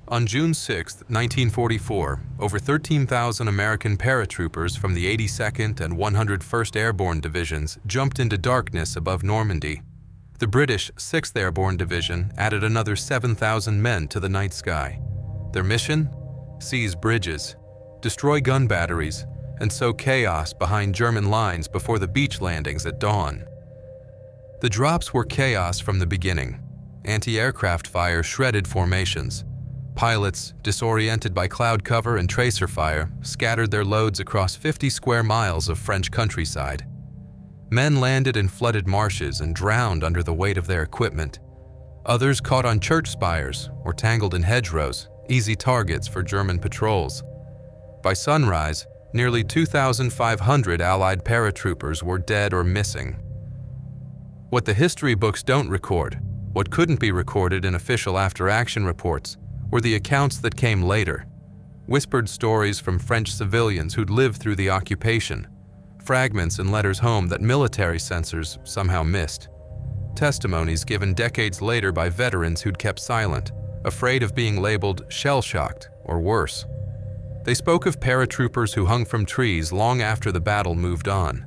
On June 6, 1944, over 13,000 American paratroopers from the 82nd and 101st Airborne Divisions jumped into darkness above Normandy. The British 6th Airborne Division added another 7,000 men to the night sky. Their mission? Seize bridges, destroy gun batteries, and sow chaos behind German lines before the beach landings at dawn. The drops were chaos from the beginning. Anti-aircraft fire shredded formations. Pilots, disoriented by cloud cover and tracer fire, scattered their loads across 50 square miles of French countryside. Men landed in flooded marshes and drowned under the weight of their equipment. Others caught on church spires or tangled in hedgerows, easy targets for German patrols. By sunrise, nearly 2,500 Allied paratroopers were dead or missing. What the history books don't record, what couldn't be recorded in official after-action reports, were the accounts that came later. Whispered stories from French civilians who'd lived through the occupation. Fragments and letters home that military censors somehow missed. Testimonies given decades later by veterans who'd kept silent, afraid of being labeled shell-shocked or worse. They spoke of paratroopers who hung from trees long after the battle moved on.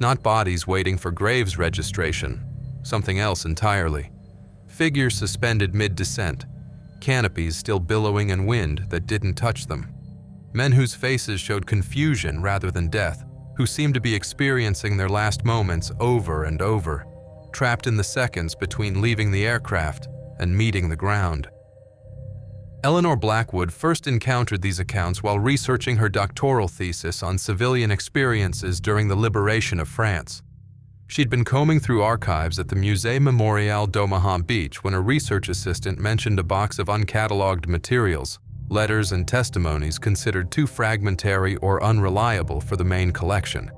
Not bodies waiting for graves registration, something else entirely. Figures suspended mid-descent, canopies still billowing in wind that didn't touch them. Men whose faces showed confusion rather than death, who seemed to be experiencing their last moments over and over, trapped in the seconds between leaving the aircraft and meeting the ground. Eleanor Blackwood first encountered these accounts while researching her doctoral thesis on civilian experiences during the liberation of France. She'd been combing through archives at the Musée Mémorial d'Omaha Beach when a research assistant mentioned a box of uncatalogued materials, letters and testimonies considered too fragmentary or unreliable for the main collection.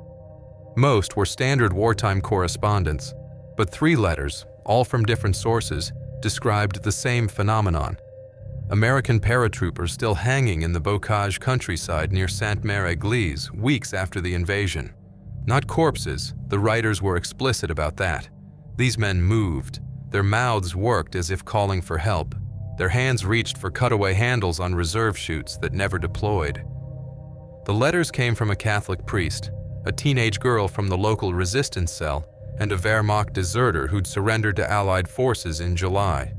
Most were standard wartime correspondence, but 3 letters, all from different sources, described the same phenomenon. American paratroopers still hanging in the Bocage countryside near Sainte-Mère-Église weeks after the invasion. Not corpses, the writers were explicit about that. These men moved. Their mouths worked as if calling for help. Their hands reached for cutaway handles on reserve chutes that never deployed. The letters came from a Catholic priest, a teenage girl from the local resistance cell, and a Wehrmacht deserter who'd surrendered to Allied forces in July.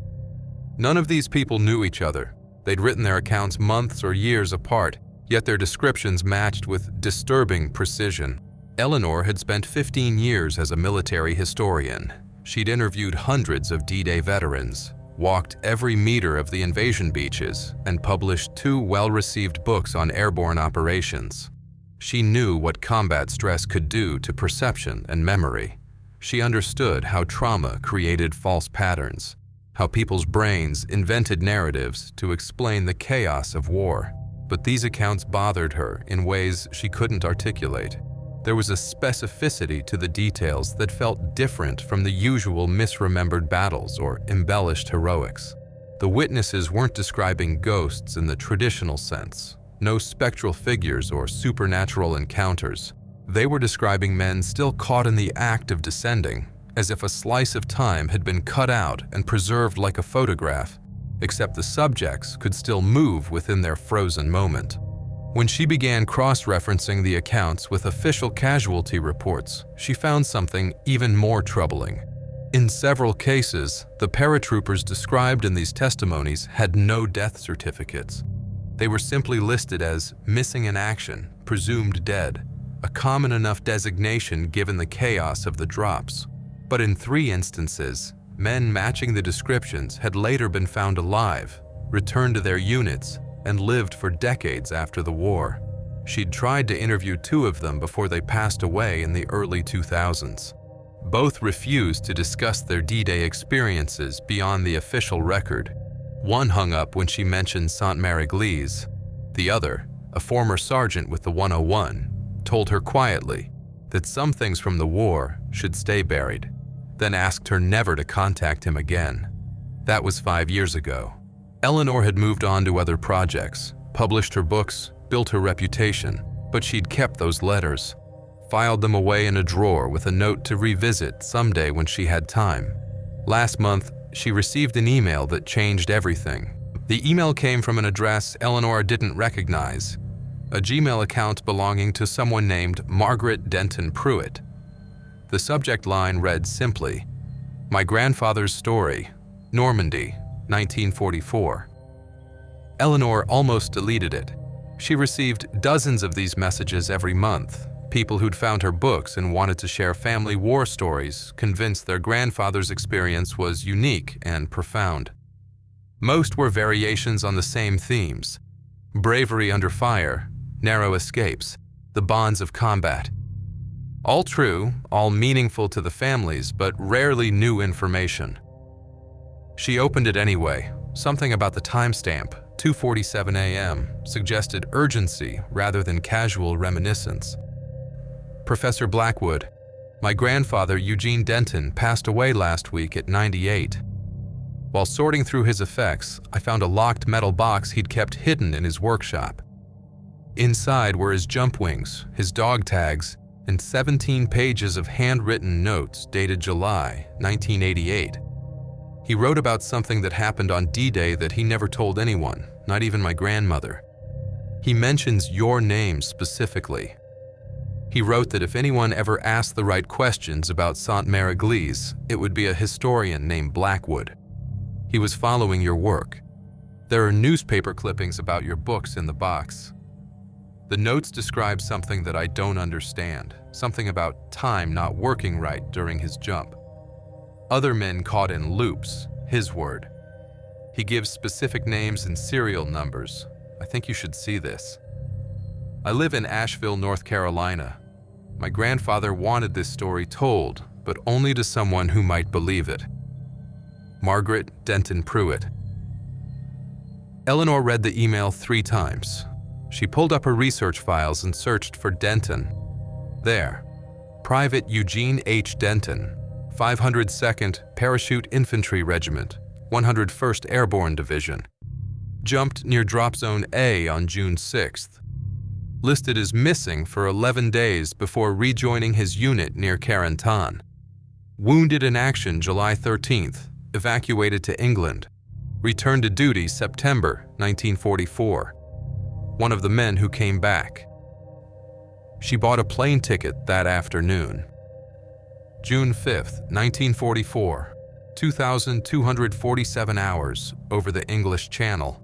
None of these people knew each other. They'd written their accounts months or years apart, yet their descriptions matched with disturbing precision. Eleanor had spent 15 years as a military historian. She'd interviewed hundreds of D-Day veterans, walked every meter of the invasion beaches, and published 2 well-received books on airborne operations. She knew what combat stress could do to perception and memory. She understood how trauma created false patterns, how people's brains invented narratives to explain the chaos of war. But these accounts bothered her in ways she couldn't articulate. There was a specificity to the details that felt different from the usual misremembered battles or embellished heroics. The witnesses weren't describing ghosts in the traditional sense, no spectral figures or supernatural encounters. They were describing men still caught in the act of descending, as if a slice of time had been cut out and preserved like a photograph, except the subjects could still move within their frozen moment. When she began cross-referencing the accounts with official casualty reports, she found something even more troubling. In several cases, the paratroopers described in these testimonies had no death certificates. They were simply listed as missing in action, presumed dead, a common enough designation given the chaos of the drops. But in 3 instances, men matching the descriptions had later been found alive, returned to their units, and lived for decades after the war. She'd tried to interview 2 of them before they passed away in the early 2000s. Both refused to discuss their D-Day experiences beyond the official record. One hung up when she mentioned Sainte-Mère-Église. The other, a former sergeant with the 101, told her quietly that some things from the war should stay buried, then asked her never to contact him again. That was 5 years ago. Eleanor had moved on to other projects, published her books, built her reputation, but she'd kept those letters, filed them away in a drawer with a note to revisit someday when she had time. Last month, she received an email that changed everything. The The email came from an address Eleanor didn't recognize, a Gmail account belonging to someone named Margaret Denton Pruitt. The subject line read simply, "My grandfather's story, Normandy, 1944." Eleanor almost deleted it. She received dozens of these messages every month, people who'd found her books and wanted to share family war stories, convinced their grandfather's experience was unique and profound. Most were variations on the same themes: bravery under fire, narrow escapes, the bonds of combat. All true, all meaningful to the families, but rarely new information. She opened it anyway. Something about the timestamp, 2:47 a.m., suggested urgency rather than casual reminiscence. Professor Blackwood, my grandfather Eugene Denton passed away last week at 98. While sorting through his effects, I found a locked metal box he'd kept hidden in his workshop. Inside were his jump wings, his dog tags, and 17 pages of handwritten notes dated July 1988. He wrote about something that happened on D-Day that he never told anyone, not even my grandmother. He mentions your name specifically. He wrote that if anyone ever asked the right questions about Sainte-Mère-Église, it would be a historian named Blackwood. He was following your work. There are newspaper clippings about your books in the box. The notes describe something that I don't understand, something about time not working right during his jump. Other men caught in loops, his word. He gives specific names and serial numbers. I think you should see this. I live in Asheville, North Carolina. My grandfather wanted this story told, but only to someone who might believe it. Margaret Denton Pruitt. Eleanor read the email 3 times. She pulled up her research files and searched for Denton. There, Private Eugene H. Denton, 502nd Parachute Infantry Regiment, 101st Airborne Division. Jumped near Drop Zone A on June 6th. Listed as missing for 11 days before rejoining his unit near Carentan. Wounded in action July 13th, evacuated to England. Returned to duty September 1944. One of the men who came back. She bought a plane ticket that afternoon. June 5th, 1944, 2,247 hours over the English Channel.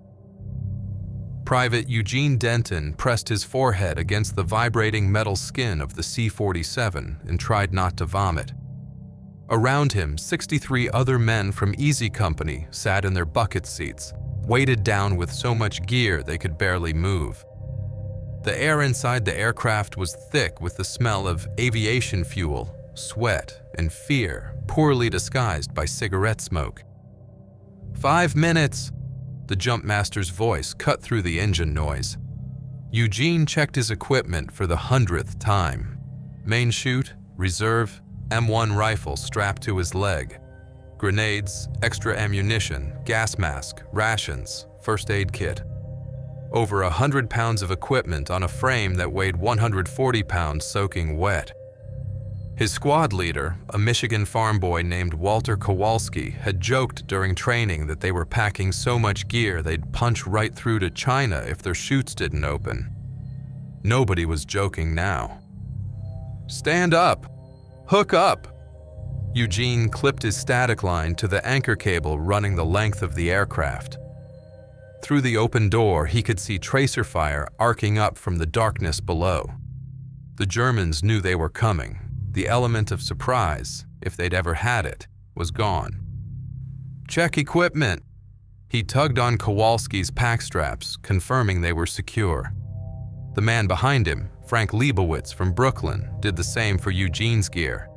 Private Eugene Denton pressed his forehead against the vibrating metal skin of the C-47 and tried not to vomit. Around him, 63 other men from Easy Company sat in their bucket seats, weighted down with so much gear they could barely move. The air inside the aircraft was thick with the smell of aviation fuel, sweat, and fear, poorly disguised by cigarette smoke. 5 minutes! The jumpmaster's voice cut through the engine noise. Eugene checked his equipment for the 100th time. Main chute, reserve, M1 rifle strapped to his leg. Grenades, extra ammunition, gas mask, rations, first aid kit. Over 100 pounds of equipment on a frame that weighed 140 pounds soaking wet. His squad leader, a Michigan farm boy named Walter Kowalski, had joked during training that they were packing so much gear they'd punch right through to China if their chutes didn't open. Nobody was joking now. "Stand up! Hook up!" Eugene clipped his static line to the anchor cable running the length of the aircraft. Through the open door, he could see tracer fire arcing up from the darkness below. The Germans knew they were coming. The element of surprise, if they'd ever had it, was gone. "Check equipment!" He tugged on Kowalski's pack straps, confirming they were secure. The man behind him, Frank Leibowitz from Brooklyn, did the same for Eugene's gear.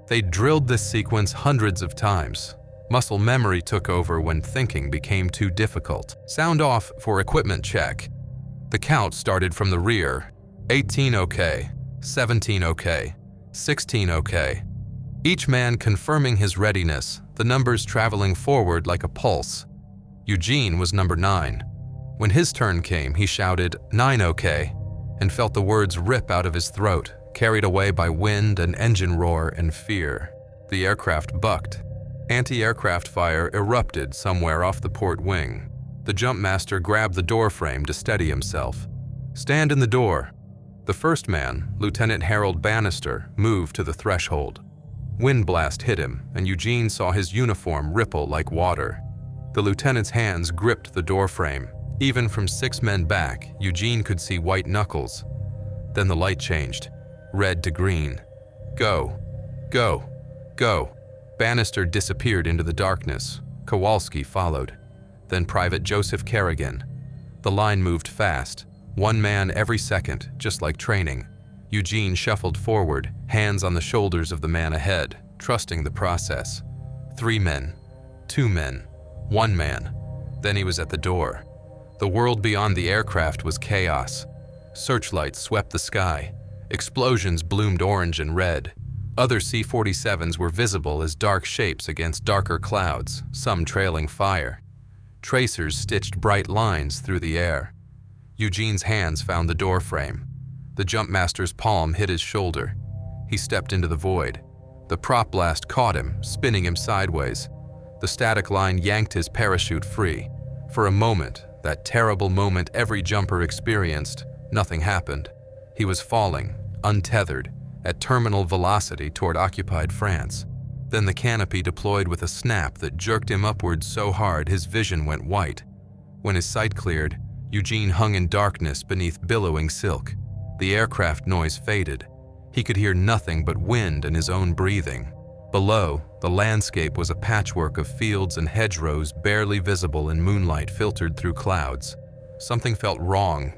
They drilled this sequence hundreds of times. Muscle memory took over when thinking became too difficult. Sound off for equipment check. The count started from the rear. 18 okay, 17 okay, 16 okay. Each man confirming his readiness, the numbers traveling forward like a pulse. Eugene was number 9. When his turn came, he shouted, 9 okay, and felt the words rip out of his throat, carried away by wind and engine roar and fear. The aircraft bucked. Anti-aircraft fire erupted somewhere off the port wing. The jump master grabbed the door frame to steady himself. "Stand in the door." The first man, Lieutenant Harold Bannister, moved to the threshold. Wind blast hit him, and Eugene saw his uniform ripple like water. The lieutenant's hands gripped the door frame. Even from 6 men back, Eugene could see white knuckles. Then the light changed, red to green. "Go, go, go." Bannister disappeared into the darkness. Kowalski followed. Then Private Joseph Kerrigan. The line moved fast, 1 man every second, just like training. Eugene shuffled forward, hands on the shoulders of the man ahead, trusting the process. 3 men, 2 men, 1 man. Then he was at the door. The world beyond the aircraft was chaos. Searchlights swept the sky. Explosions bloomed orange and red. Other C-47s were visible as dark shapes against darker clouds, some trailing fire. Tracers stitched bright lines through the air. Eugene's hands found the door frame. The jumpmaster's palm hit his shoulder. He stepped into the void. The prop blast caught him, spinning him sideways. The static line yanked his parachute free. For a moment, that terrible moment every jumper experienced, nothing happened. He was falling, untethered, at terminal velocity toward occupied France. Then the canopy deployed with a snap that jerked him upward so hard his vision went white. When his sight cleared, Eugene hung in darkness beneath billowing silk. The aircraft noise faded. He could hear nothing but wind and his own breathing. Below, the landscape was a patchwork of fields and hedgerows barely visible in moonlight filtered through clouds. Something felt wrong.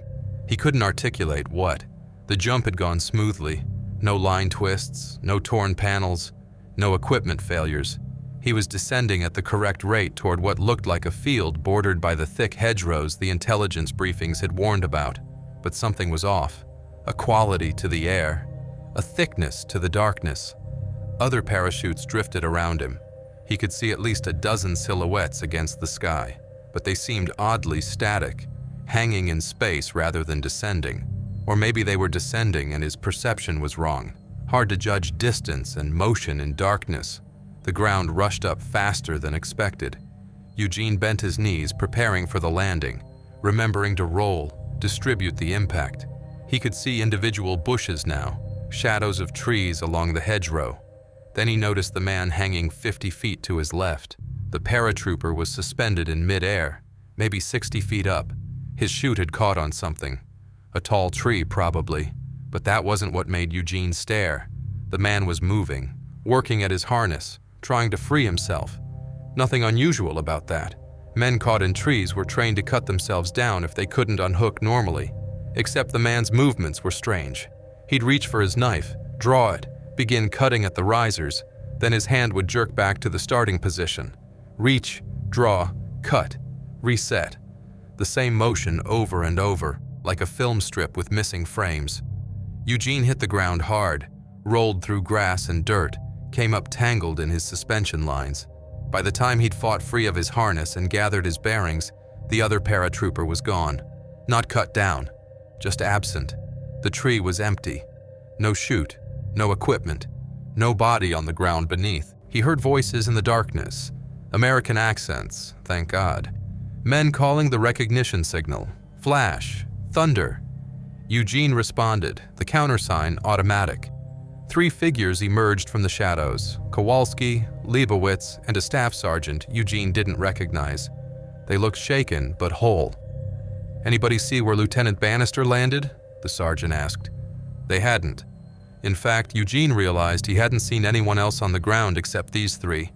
He couldn't articulate what. The jump had gone smoothly. No line twists, no torn panels, no equipment failures. He was descending at the correct rate toward what looked like a field bordered by the thick hedgerows the intelligence briefings had warned about. But something was off. A quality to the air. A thickness to the darkness. Other parachutes drifted around him. He could see at least a dozen silhouettes against the sky, but they seemed oddly static, hanging in space rather than descending. Or maybe they were descending and his perception was wrong. Hard to judge distance and motion in darkness. The ground rushed up faster than expected. Eugene bent his knees, preparing for the landing, remembering to roll, distribute the impact. He could see individual bushes now, shadows of trees along the hedgerow. Then he noticed the man hanging 50 feet to his left. The paratrooper was suspended in mid-air, maybe 60 feet up. His chute had caught on something. A tall tree, probably. But that wasn't what made Eugene stare. The man was moving, working at his harness, trying to free himself. Nothing unusual about that. Men caught in trees were trained to cut themselves down if they couldn't unhook normally. Except the man's movements were strange. He'd reach for his knife, draw it, begin cutting at the risers, then his hand would jerk back to the starting position. Reach, draw, cut, reset. The same motion over and over, like a film strip with missing frames. Eugene hit the ground hard, rolled through grass and dirt, came up tangled in his suspension lines. By the time he'd fought free of his harness and gathered his bearings, the other paratrooper was gone. Not cut down, just absent. The tree was empty. No chute, no equipment, no body on the ground beneath. He heard voices in the darkness. American accents, thank God. Men calling the recognition signal. Flash, thunder. Eugene responded, the countersign automatic. 3 figures emerged from the shadows. Kowalski, Leibowitz, and a staff sergeant Eugene didn't recognize. They looked shaken but whole. "Anybody see where Lieutenant Bannister landed?" the sergeant asked. They hadn't. In fact, Eugene realized he hadn't seen anyone else on the ground except these 3.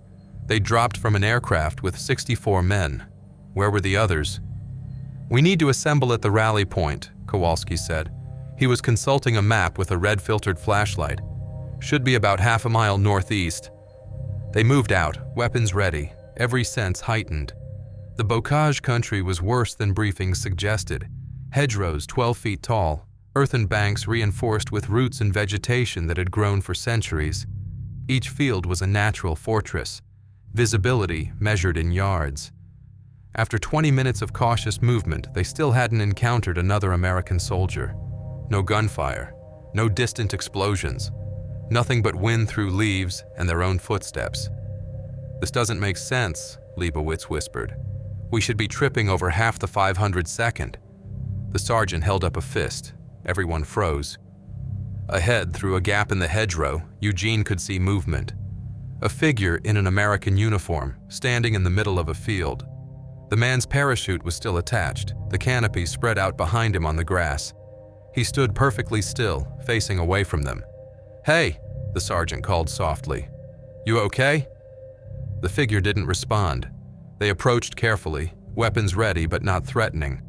They dropped from an aircraft with 64 men. Where were the others? "We need to assemble at the rally point," Kowalski said. He was consulting a map with a red-filtered flashlight. "Should be about half a mile northeast." They moved out, weapons ready, every sense heightened. The bocage country was worse than briefings suggested. Hedgerows 12 feet tall, earthen banks reinforced with roots and vegetation that had grown for centuries. Each field was a natural fortress, visibility measured in yards. After 20 minutes of cautious movement, they still hadn't encountered another American soldier. No gunfire, no distant explosions, nothing but wind through leaves and their own footsteps. "This doesn't make sense," Leibowitz whispered. We should be tripping over half the 500-second. The sergeant held up a fist. Everyone froze. Ahead, through a gap in the hedgerow, Eugene could see movement. A figure in an American uniform, standing in the middle of a field. The man's parachute was still attached, the canopy spread out behind him on the grass. He stood perfectly still, facing away from them. "Hey," the sergeant called softly. "You okay?" The figure didn't respond. They approached carefully, weapons ready but not threatening.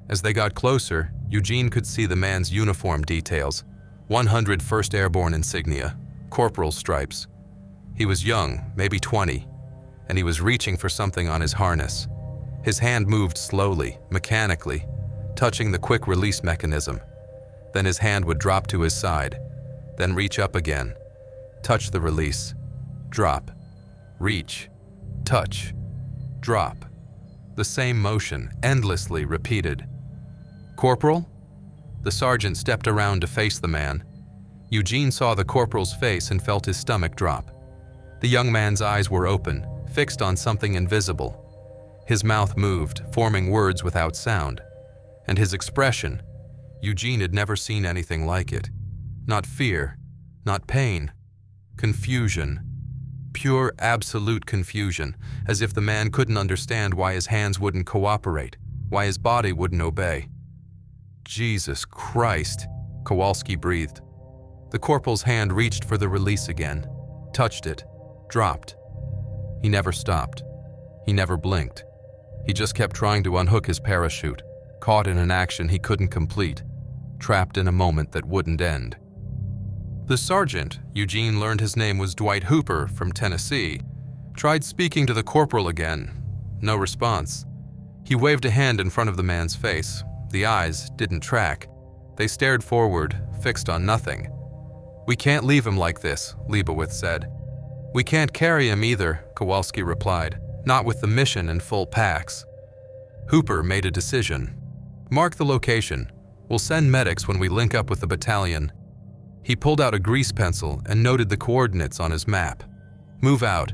As they got closer, Eugene could see the man's uniform details: 101st Airborne insignia, corporal stripes. He was young, maybe 20, and he was reaching for something on his harness. His hand moved slowly, mechanically, touching the quick release mechanism. Then his hand would drop to his side, then reach up again, touch the release, drop, reach, touch, drop. The same motion, endlessly repeated. "Corporal?" The sergeant stepped around to face the man. Eugene saw the corporal's face and felt his stomach drop. The young man's eyes were open, fixed on something invisible. His mouth moved, forming words without sound. And his expression, Eugene had never seen anything like it. Not fear, not pain. Confusion. Pure, absolute confusion, as if the man couldn't understand why his hands wouldn't cooperate, why his body wouldn't obey. "Jesus Christ," Kowalski breathed. The corporal's hand reached for the release again, touched it, dropped. He never stopped. He never blinked. He just kept trying to unhook his parachute, caught in an action he couldn't complete, trapped in a moment that wouldn't end. The sergeant, Eugene learned his name was Dwight Hooper from Tennessee, tried speaking to the corporal again. No response. He waved a hand in front of the man's face. The eyes didn't track. They stared forward, fixed on nothing. "We can't leave him like this," Leibowitz said. "We can't carry him either," Kowalski replied, "not with the mission in full packs." Hooper made a decision. "Mark the location. We'll send medics when we link up with the battalion." He pulled out a grease pencil and noted the coordinates on his map. "Move out."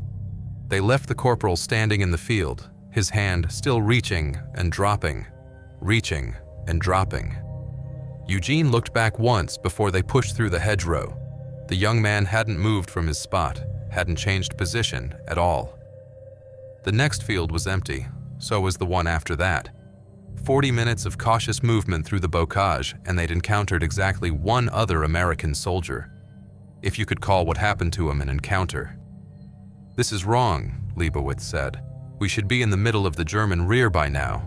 They left the corporal standing in the field, his hand still reaching and dropping, reaching and dropping. Eugene looked back once before they pushed through the hedgerow. The young man hadn't moved from his spot, hadn't changed position at all. The next field was empty, so was the one after that. 40 minutes of cautious movement through the bocage, and they'd encountered exactly one other American soldier, if you could call what happened to him an encounter. "This is wrong," Leibowitz said. "We should be in the middle of the German rear by now."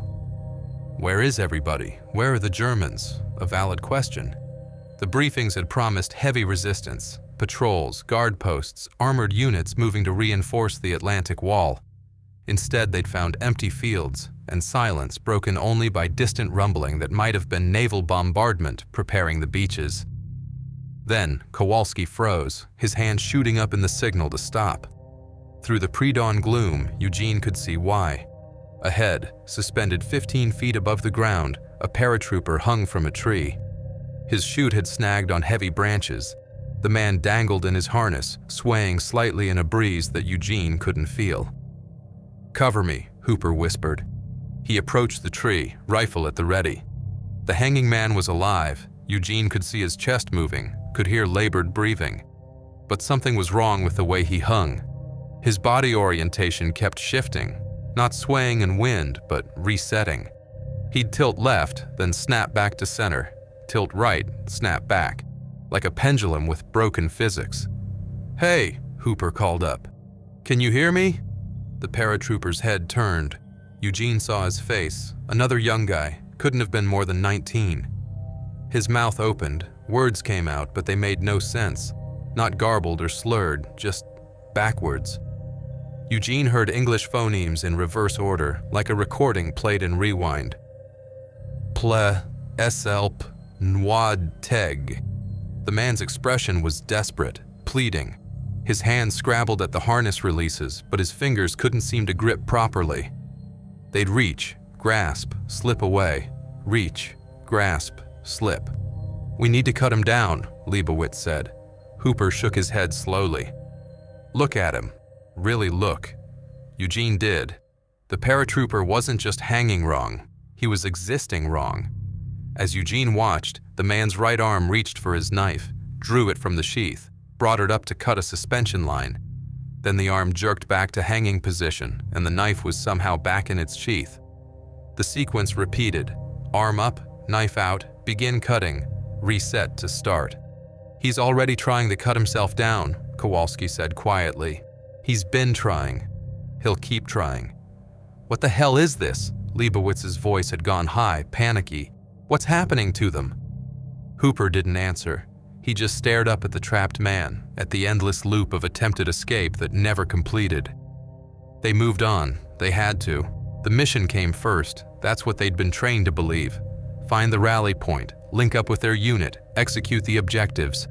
Where is everybody? Where are the Germans? A valid question. The briefings had promised heavy resistance, patrols, guard posts, armored units moving to reinforce the Atlantic Wall. Instead, they'd found empty fields and silence broken only by distant rumbling that might have been naval bombardment preparing the beaches. Then, Kowalski froze, his hand shooting up in the signal to stop. Through the pre-dawn gloom, Eugene could see why. Ahead, suspended 15 feet above the ground, a paratrooper hung from a tree. His chute had snagged on heavy branches. The man dangled in his harness, swaying slightly in a breeze that Eugene couldn't feel. "Cover me," Hooper whispered. He approached the tree, rifle at the ready. The hanging man was alive. Eugene could see his chest moving, could hear labored breathing. But something was wrong with the way he hung. His body orientation kept shifting, not swaying in wind, but resetting. He'd tilt left, then snap back to center, tilt right, snap back, like a pendulum with broken physics. "Hey," Hooper called up. "Can you hear me?" The paratrooper's head turned. Eugene saw his face, another young guy, couldn't have been more than 19. His mouth opened, words came out, but they made no sense, not garbled or slurred, just backwards. Eugene heard English phonemes in reverse order, like a recording played in rewind. Ple, eselp, nwad teg. The man's expression was desperate, pleading. His hands scrabbled at the harness releases, but his fingers couldn't seem to grip properly. They'd reach, grasp, slip away, reach, grasp, slip. "We need to cut him down," Leibowitz said. Hooper shook his head slowly. "Look at him. Really look." Eugene did. The paratrooper wasn't just hanging wrong, he was existing wrong. As Eugene watched, the man's right arm reached for his knife, drew it from the sheath, brought it up to cut a suspension line. Then the arm jerked back to hanging position, and the knife was somehow back in its sheath. The sequence repeated: arm up, knife out, begin cutting, reset to start. "He's already trying to cut himself down," Kowalski said quietly. "He's been trying. He'll keep trying." "What the hell is this?" Leibowitz's voice had gone high, panicky. "What's happening to them?" Hooper didn't answer. He just stared up at the trapped man, at the endless loop of attempted escape that never completed. They moved on. They had to. The mission came first. That's what they'd been trained to believe. Find the rally point, link up with their unit, execute the objectives.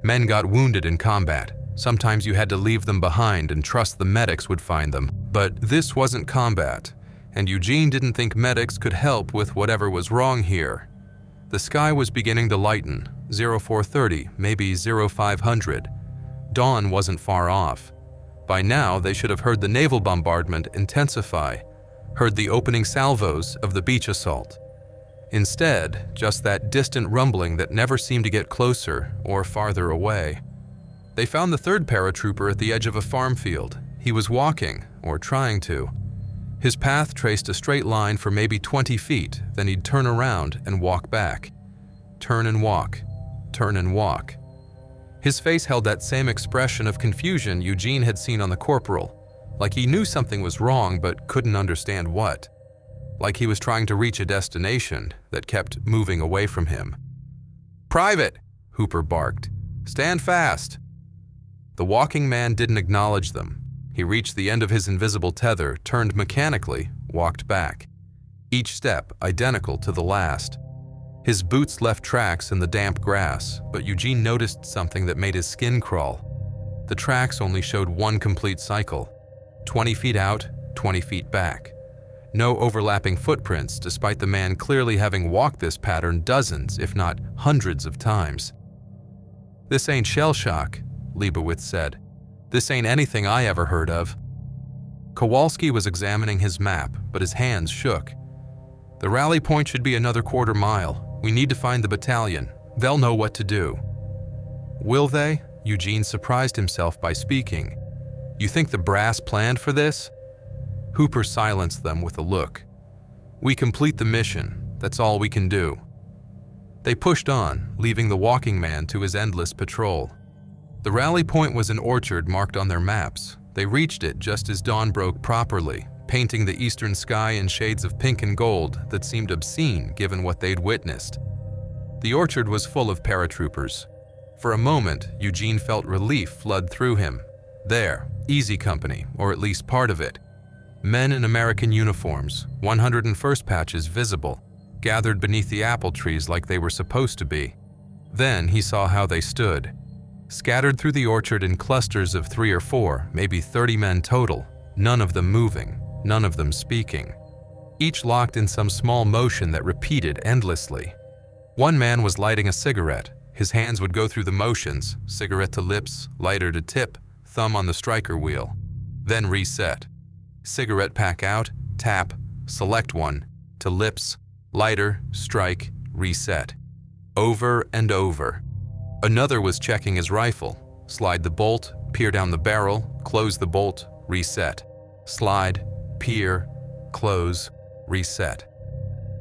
Men got wounded in combat. Sometimes you had to leave them behind and trust the medics would find them. But this wasn't combat, and Eugene didn't think medics could help with whatever was wrong here. The sky was beginning to lighten, 0430, maybe 0500. Dawn wasn't far off. By now, they should have heard the naval bombardment intensify, heard the opening salvos of the beach assault. Instead, just that distant rumbling that never seemed to get closer or farther away. They found the third paratrooper at the edge of a farm field. He was walking, or trying to. His path traced a straight line for maybe 20 feet, then he'd turn around and walk back. Turn and walk. Turn and walk. His face held that same expression of confusion Eugene had seen on the corporal, like he knew something was wrong but couldn't understand what. Like he was trying to reach a destination that kept moving away from him. "Private!" Hooper barked. "Stand fast!" The walking man didn't acknowledge them. He reached the end of his invisible tether, turned mechanically, walked back. Each step identical to the last. His boots left tracks in the damp grass, but Eugene noticed something that made his skin crawl. The tracks only showed one complete cycle. 20 feet out, 20 feet back. No overlapping footprints, despite the man clearly having walked this pattern dozens, if not hundreds of times. "This ain't shell shock," Leibowitz said. "This ain't anything I ever heard of." Kowalski was examining his map, but his hands shook. "The rally point should be another quarter mile. We need to find the battalion. They'll know what to do." "Will they?" Eugene surprised himself by speaking. "You think the brass planned for this?" Hooper silenced them with a look. "We complete the mission. That's all we can do." They pushed on, leaving the walking man to his endless patrol. The rally point was an orchard marked on their maps. They reached it just as dawn broke properly, painting the eastern sky in shades of pink and gold that seemed obscene given what they'd witnessed. The orchard was full of paratroopers. For a moment, Eugene felt relief flood through him. There, easy company, or at least part of it. Men in American uniforms, 101st patches visible, gathered beneath the apple trees like they were supposed to be. Then he saw how they stood. Scattered through the orchard in clusters of 3 or 4, maybe 30 men total, none of them moving, none of them speaking. Each locked in some small motion that repeated endlessly. One man was lighting a cigarette. His hands would go through the motions, cigarette to lips, lighter to tip, thumb on the striker wheel. Then reset. Cigarette pack out, tap, select one, to lips, lighter, strike, reset. Over and over. Another was checking his rifle. Slide the bolt, peer down the barrel, close the bolt, reset. Slide, peer, close, reset.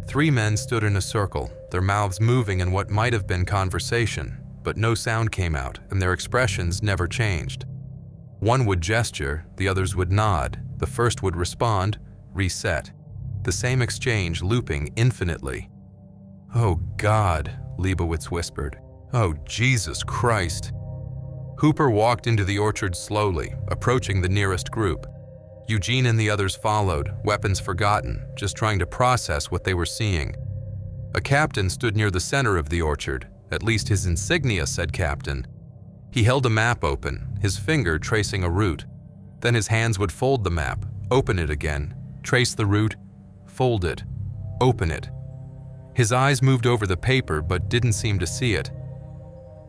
3 men stood in a circle, their mouths moving in what might have been conversation, but no sound came out and their expressions never changed. One would gesture, the others would nod, the first would respond, reset. The same exchange looping infinitely. "Oh God," Leibowitz whispered. "Oh Jesus Christ." Hooper walked into the orchard slowly, approaching the nearest group. Eugene and the others followed, weapons forgotten, just trying to process what they were seeing. A captain stood near the center of the orchard, at least his insignia said captain. He held a map open, his finger tracing a route. Then his hands would fold the map, open it again, trace the route, fold it, open it. His eyes moved over the paper but didn't seem to see it.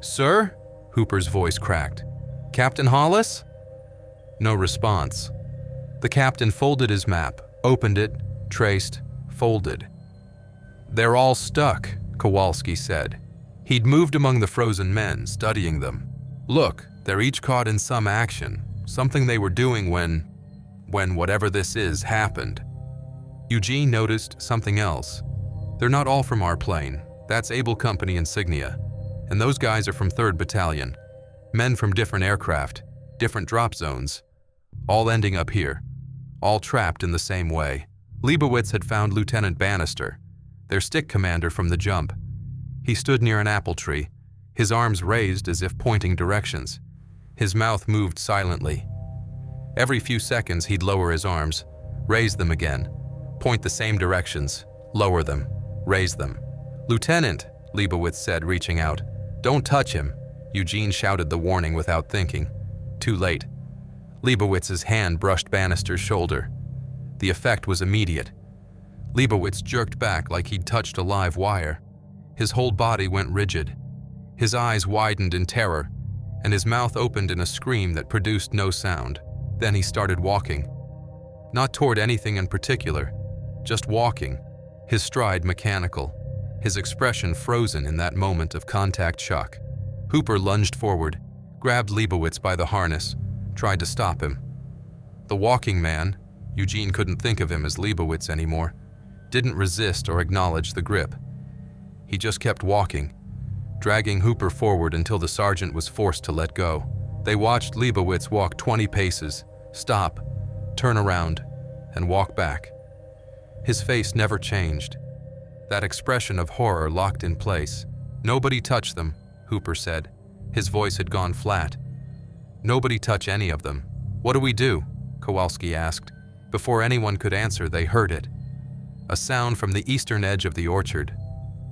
"Sir?" Hooper's voice cracked. "Captain Hollis?" No response. The captain folded his map, Opened it, traced, folded. "They're all stuck," Kowalski said. He'd moved among the frozen men, studying them. "Look, they're each caught in some action, something they were doing when whatever this is happened." Eugene noticed something else. "They're not all from our plane. That's Able Company insignia. And those guys are from 3rd Battalion. Men from different aircraft, different drop zones, all ending up here, all trapped in the same way." Leibowitz had found Lieutenant Bannister, their stick commander from the jump. He stood near an apple tree, his arms raised as if pointing directions. His mouth moved silently. Every few seconds he'd lower his arms, raise them again, point the same directions, lower them, raise them. "Lieutenant," Leibowitz said, reaching out. "Don't touch him." Eugene shouted the warning without thinking. Too late. Leibowitz's hand brushed Bannister's shoulder. The effect was immediate. Leibowitz jerked back like he'd touched a live wire. His whole body went rigid. His eyes widened in terror, and his mouth opened in a scream that produced no sound. Then he started walking. Not toward anything in particular, just walking, his stride mechanical, his expression frozen in that moment of contact shock. Hooper lunged forward, grabbed Leibowitz by the harness, tried to stop him. The walking man, Eugene couldn't think of him as Leibowitz anymore, didn't resist or acknowledge the grip. He just kept walking, dragging Hooper forward until the sergeant was forced to let go. They watched Leibowitz walk 20 paces, stop, turn around, and walk back. His face never changed. That expression of horror locked in place. "Nobody touch them," Hooper said. His voice had gone flat. "Nobody touch any of them." "What do we do?" Kowalski asked. Before anyone could answer, they heard it. A sound from the eastern edge of the orchard.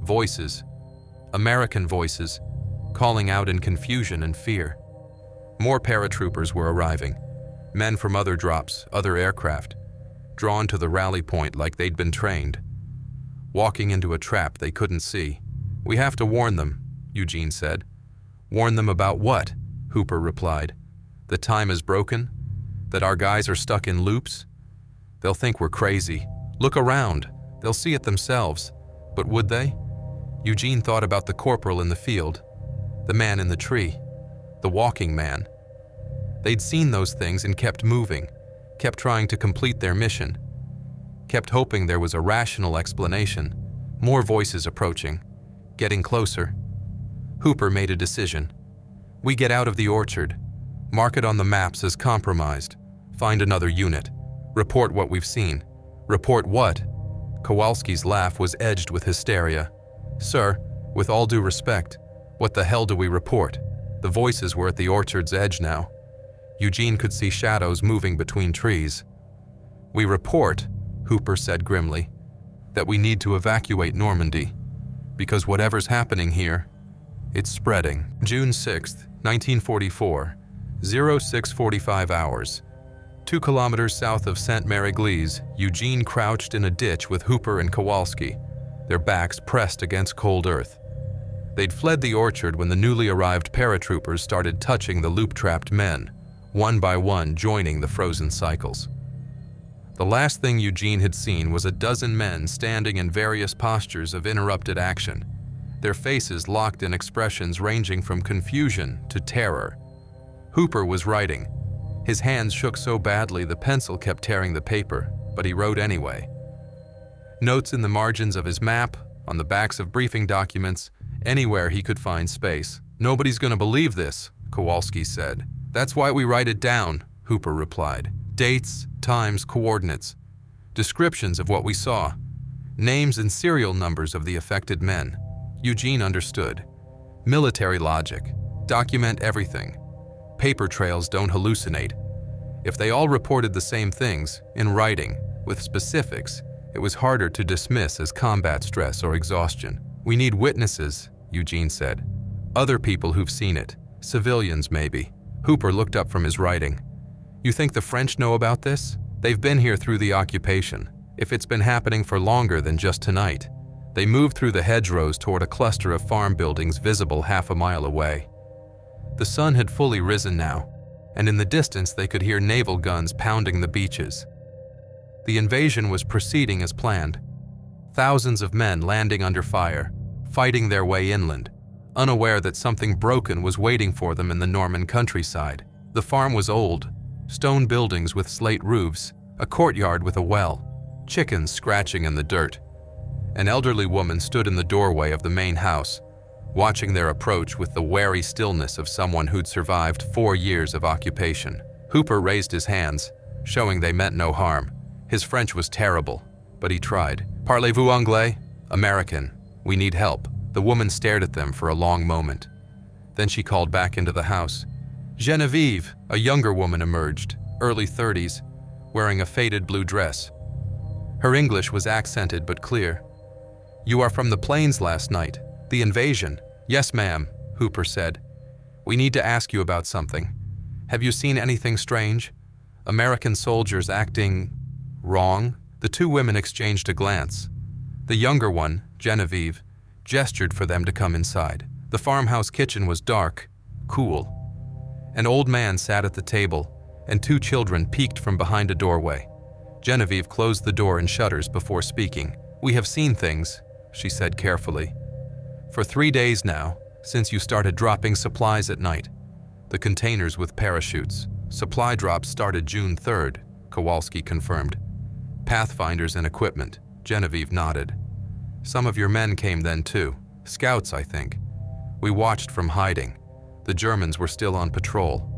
Voices. American voices, calling out in confusion and fear. More paratroopers were arriving. Men from other drops, other aircraft, drawn to the rally point like they'd been trained. Walking into a trap they couldn't see. "We have to warn them," Eugene said. "Warn them about what?" Hooper replied. "The time is broken? That our guys are stuck in loops? They'll think we're crazy. Look around. They'll see it themselves. But would they?" Eugene thought about the corporal in the field, the man in the tree, the walking man. They'd seen those things and kept moving, kept trying to complete their mission, kept hoping there was a rational explanation. More voices approaching, getting closer. Hooper made a decision. "We get out of the orchard, mark it on the maps as compromised, find another unit, report what we've seen." "Report what?" Kowalski's laugh was edged with hysteria. "Sir, with all due respect, what the hell do we report?" The voices were at the orchard's edge now. Eugene could see shadows moving between trees. "We report," Hooper said grimly, "that we need to evacuate Normandy, because whatever's happening here, it's spreading." June 6, 1944, 06:45 hours. 2 kilometers south of Sainte-Mère-Église, Eugene crouched in a ditch with Hooper and Kowalski, their backs pressed against cold earth. They'd fled the orchard when the newly arrived paratroopers started touching the loop-trapped men, one by one joining the frozen cycles. The last thing Eugene had seen was a dozen men standing in various postures of interrupted action, their faces locked in expressions ranging from confusion to terror. Hooper was writing. His hands shook so badly the pencil kept tearing the paper, but he wrote anyway. Notes in the margins of his map, on the backs of briefing documents, anywhere he could find space. "Nobody's going to believe this," Kowalski said. "That's why we write it down," Hooper replied. "Dates, times, coordinates, descriptions of what we saw, names and serial numbers of the affected men." Eugene understood. Military logic. Document everything. Paper trails don't hallucinate. If they all reported the same things, in writing, with specifics, it was harder to dismiss as combat stress or exhaustion. "We need witnesses," Eugene said. "Other people who've seen it. Civilians, maybe." Hooper looked up from his writing. "You think the French know about this? They've been here through the occupation. If it's been happening for longer than just tonight." They moved through the hedgerows toward a cluster of farm buildings visible half a mile away. The sun had fully risen now, and in the distance they could hear naval guns pounding the beaches. The invasion was proceeding as planned. Thousands of men landing under fire, fighting their way inland, unaware that something broken was waiting for them in the Norman countryside. The farm was old, stone buildings with slate roofs, a courtyard with a well, chickens scratching in the dirt. An elderly woman stood in the doorway of the main house, watching their approach with the wary stillness of someone who'd survived 4 years of occupation. Hooper raised his hands, showing they meant no harm. His French was terrible, but he tried. "Parlez-vous anglais?" "American. We need help." The woman stared at them for a long moment. Then she called back into the house. Genevieve, a younger woman, emerged, early 30s, wearing a faded blue dress. Her English was accented but clear. "You are from the plains last night. The invasion." "Yes, ma'am," Hooper said. "We need to ask you about something. Have you seen anything strange? American soldiers acting wrong?" The two women exchanged a glance. The younger one, Genevieve, gestured for them to come inside. The farmhouse kitchen was dark, cool. An old man sat at the table, and 2 children peeked from behind a doorway. Genevieve closed the door and shutters before speaking. "We have seen things," she said carefully. "For 3 days now, since you started dropping supplies at night. The containers with parachutes. Supply drops started June 3rd, Kowalski confirmed. Pathfinders and equipment." Genevieve nodded. "Some of your men came then too. Scouts, I think. We watched from hiding. The Germans were still on patrol.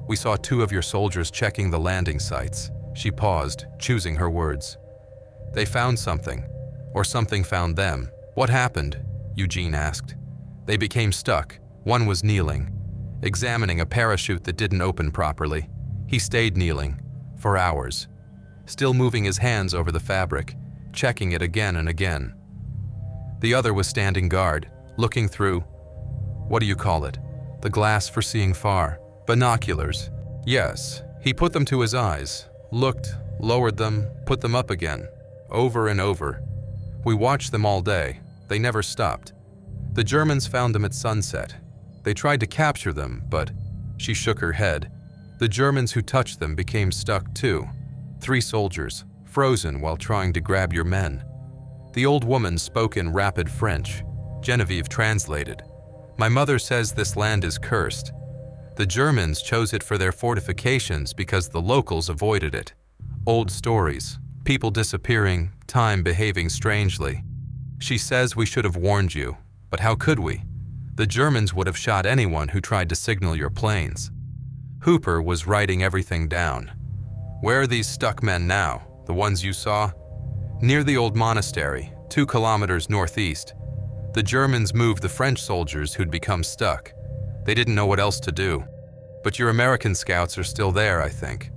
We saw 2 of your soldiers checking the landing sites." She paused, choosing her words. "They found something, or something found them." "What happened?" Eugene asked. "They became stuck. One was kneeling, examining a parachute that didn't open properly. He stayed kneeling, for hours, still moving his hands over the fabric, checking it again and again. The other was standing guard, looking through, what do you call it? The glass for seeing far. Binoculars." "Yes, he put them to his eyes, looked, lowered them, put them up again, over and over. We watched them all day. They never stopped. The Germans found them at sunset. They tried to capture them, but..." She shook her head. "The Germans who touched them became stuck too. 3 soldiers, frozen while trying to grab your men." The old woman spoke in rapid French. Genevieve translated. "My mother says this land is cursed. The Germans chose it for their fortifications because the locals avoided it. Old stories, people disappearing, time behaving strangely. She says we should have warned you, but how could we? The Germans would have shot anyone who tried to signal your planes." Hooper was writing everything down. "Where are these stuck men now, the ones you saw?" "Near the old monastery, 2 kilometers northeast. The Germans moved the French soldiers who'd become stuck. They didn't know what else to do. But your American scouts are still there, I think.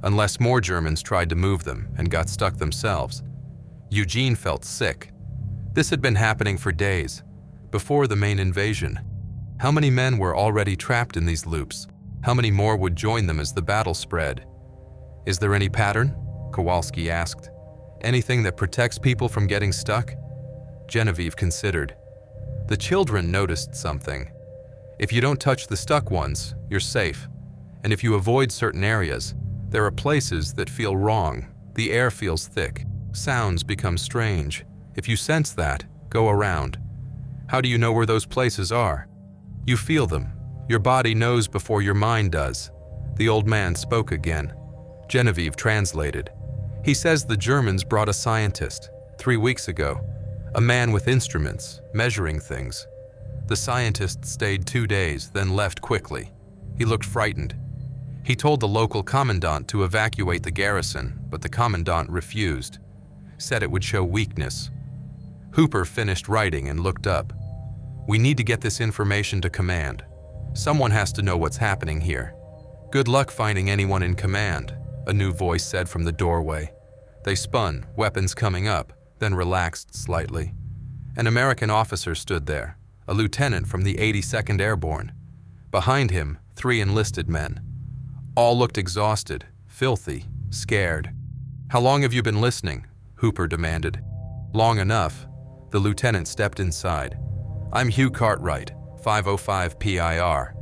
Unless more Germans tried to move them and got stuck themselves." Eugene felt sick. This had been happening for days, before the main invasion. How many men were already trapped in these loops? How many more would join them as the battle spread? "Is there any pattern?" Kowalski asked. "Anything that protects people from getting stuck?" Genevieve considered. The children noticed something. "If you don't touch the stuck ones, you're safe. And if you avoid certain areas, there are places that feel wrong. The air feels thick. Sounds become strange. If you sense that, go around." "How do you know where those places are?" "You feel them. Your body knows before your mind does." The old man spoke again. Genevieve translated. "He says the Germans brought a scientist 3 weeks ago, a man with instruments, measuring things. The scientist stayed 2 days, then left quickly. He looked frightened. He told the local commandant to evacuate the garrison, but the commandant refused, said it would show weakness." Hooper finished writing and looked up. "We need to get this information to command. Someone has to know what's happening here." "Good luck finding anyone in command," a new voice said from the doorway. They spun, weapons coming up, then relaxed slightly. An American officer stood there, a lieutenant from the 82nd Airborne. Behind him, 3 enlisted men. All looked exhausted, filthy, scared. "How long have you been listening?" Hooper demanded. "Long enough." The lieutenant stepped inside. "I'm Hugh Cartwright, 505 PIR.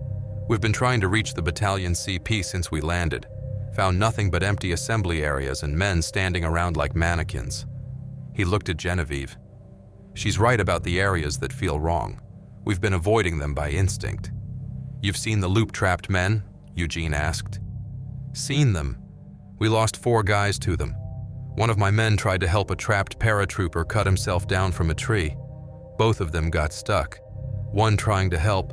We've been trying to reach the Battalion CP since we landed. Found nothing but empty assembly areas and men standing around like mannequins. He looked at Genevieve. She's right about the areas that feel wrong. We've been avoiding them by instinct. You've seen the loop-trapped men? Eugene asked. Seen them. We lost 4 guys to them. One of my men tried to help a trapped paratrooper cut himself down from a tree. Both of them got stuck. One trying to help,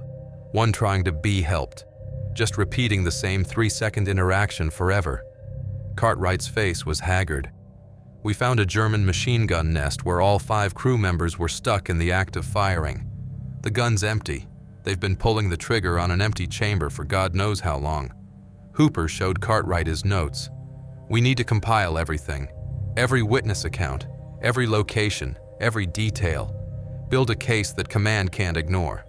one trying to be helped. Just repeating the same 3-second interaction forever. Cartwright's face was haggard. We found a German machine gun nest where all 5 crew members were stuck in the act of firing. The gun's empty. They've been pulling the trigger on an empty chamber for God knows how long. Hooper showed Cartwright his notes. We need to compile everything. Every witness account, every location, every detail. Build a case that command can't ignore.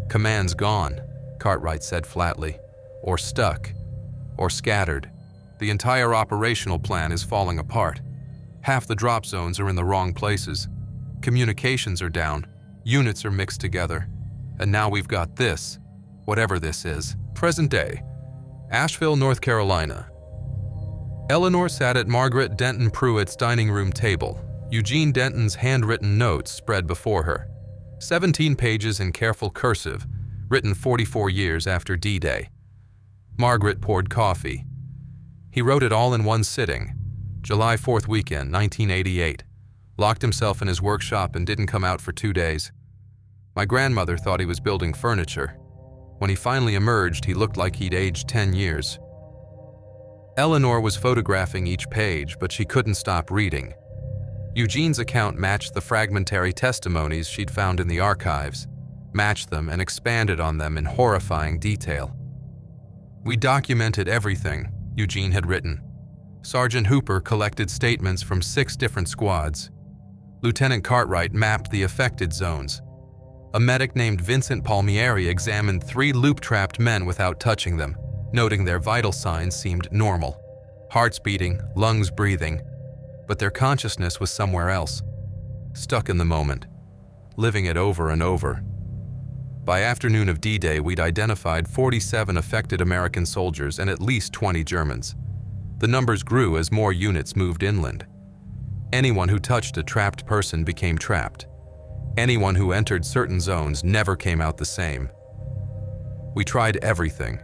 Command's gone, Cartwright said flatly. Or stuck. Or scattered. The entire operational plan is falling apart. Half the drop zones are in the wrong places. Communications are down. Units are mixed together. And now we've got this, whatever this is. Present day. Asheville, North Carolina. Eleanor sat at Margaret Denton Pruitt's dining room table. Eugene Denton's handwritten notes spread before her. 17 pages in careful cursive, written 44 years after D-Day. Margaret poured coffee. He wrote it all in one sitting. July 4th weekend, 1988. Locked himself in his workshop and didn't come out for 2 days. My grandmother thought he was building furniture. When he finally emerged, he looked like he'd aged 10 years. Eleanor was photographing each page, but she couldn't stop reading. Eugene's account matched the fragmentary testimonies she'd found in the archives, matched them and expanded on them in horrifying detail. We documented everything, Eugene had written. Sergeant Hooper collected statements from 6 different squads. Lieutenant Cartwright mapped the affected zones. A medic named Vincent Palmieri examined 3 loop-trapped men without touching them, noting their vital signs seemed normal. Hearts beating, lungs breathing, but their consciousness was somewhere else. Stuck in the moment, living it over and over. By afternoon of D-Day, we'd identified 47 affected American soldiers and at least 20 Germans. The numbers grew as more units moved inland. Anyone who touched a trapped person became trapped. Anyone who entered certain zones never came out the same. We tried everything.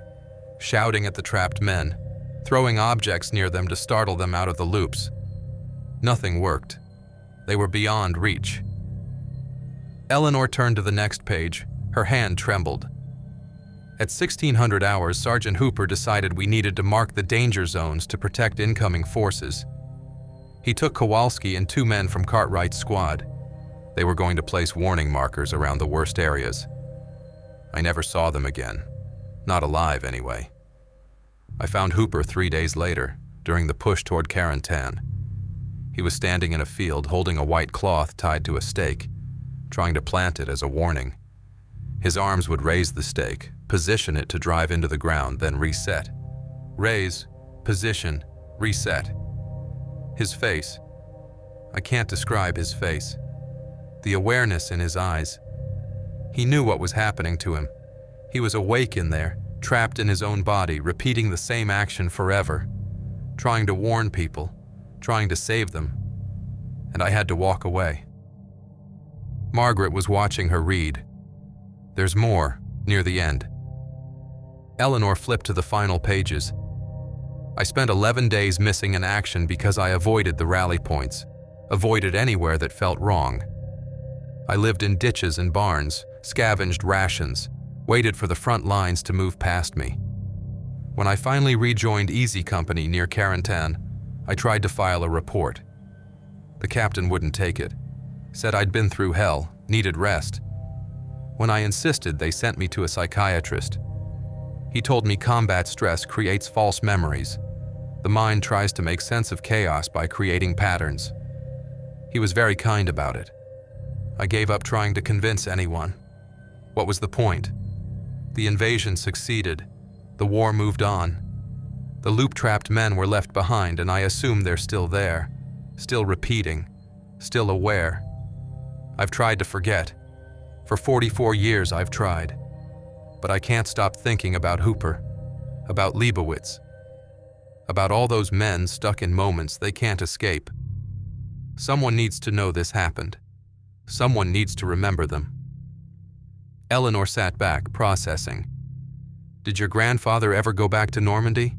Shouting at the trapped men, throwing objects near them to startle them out of the loops. Nothing worked. They were beyond reach. Eleanor turned to the next page. Her hand trembled. At 1600 hours, Sergeant Hooper decided we needed to mark the danger zones to protect incoming forces. He took Kowalski and 2 men from Cartwright's squad. They were going to place warning markers around the worst areas. I never saw them again. Not alive, anyway. I found Hooper 3 days later, during the push toward Carentan. He was standing in a field holding a white cloth tied to a stake, trying to plant it as a warning. His arms would raise the stake, position it to drive into the ground, then reset. Raise, position, reset. His face. I can't describe his face. The awareness in his eyes. He knew what was happening to him. He was awake in there, trapped in his own body, repeating the same action forever, trying to warn people, trying to save them. And I had to walk away. Margaret was watching her read. There's more, near the end. Eleanor flipped to the final pages. I spent 11 days missing in action because I avoided the rally points, avoided anywhere that felt wrong. I lived in ditches and barns, scavenged rations, waited for the front lines to move past me. When I finally rejoined Easy Company near Carentan, I tried to file a report. The captain wouldn't take it, said I'd been through hell, needed rest. When I insisted, they sent me to a psychiatrist. He told me combat stress creates false memories. The mind tries to make sense of chaos by creating patterns. He was very kind about it. I gave up trying to convince anyone. What was the point? The invasion succeeded. The war moved on. The loop-trapped men were left behind, and I assume they're still there, still repeating, still aware. I've tried to forget. For 44 years I've tried. But I can't stop thinking about Hooper, about Leibowitz, about all those men stuck in moments they can't escape. Someone needs to know this happened. Someone needs to remember them. Eleanor sat back, processing. Did your grandfather ever go back to Normandy?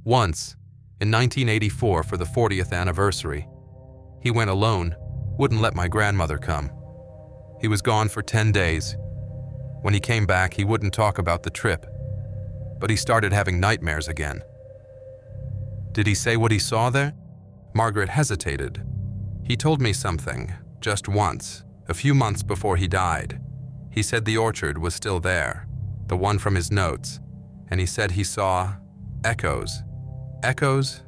Once, in 1984 for the 40th anniversary. He went alone, wouldn't let my grandmother come. He was gone for 10 days. When he came back, he wouldn't talk about the trip, but he started having nightmares again. Did he say what he saw there? Margaret hesitated. He told me something, just once, a few months before he died. He said the orchard was still there, the one from his notes, and he said he saw echoes. Echoes?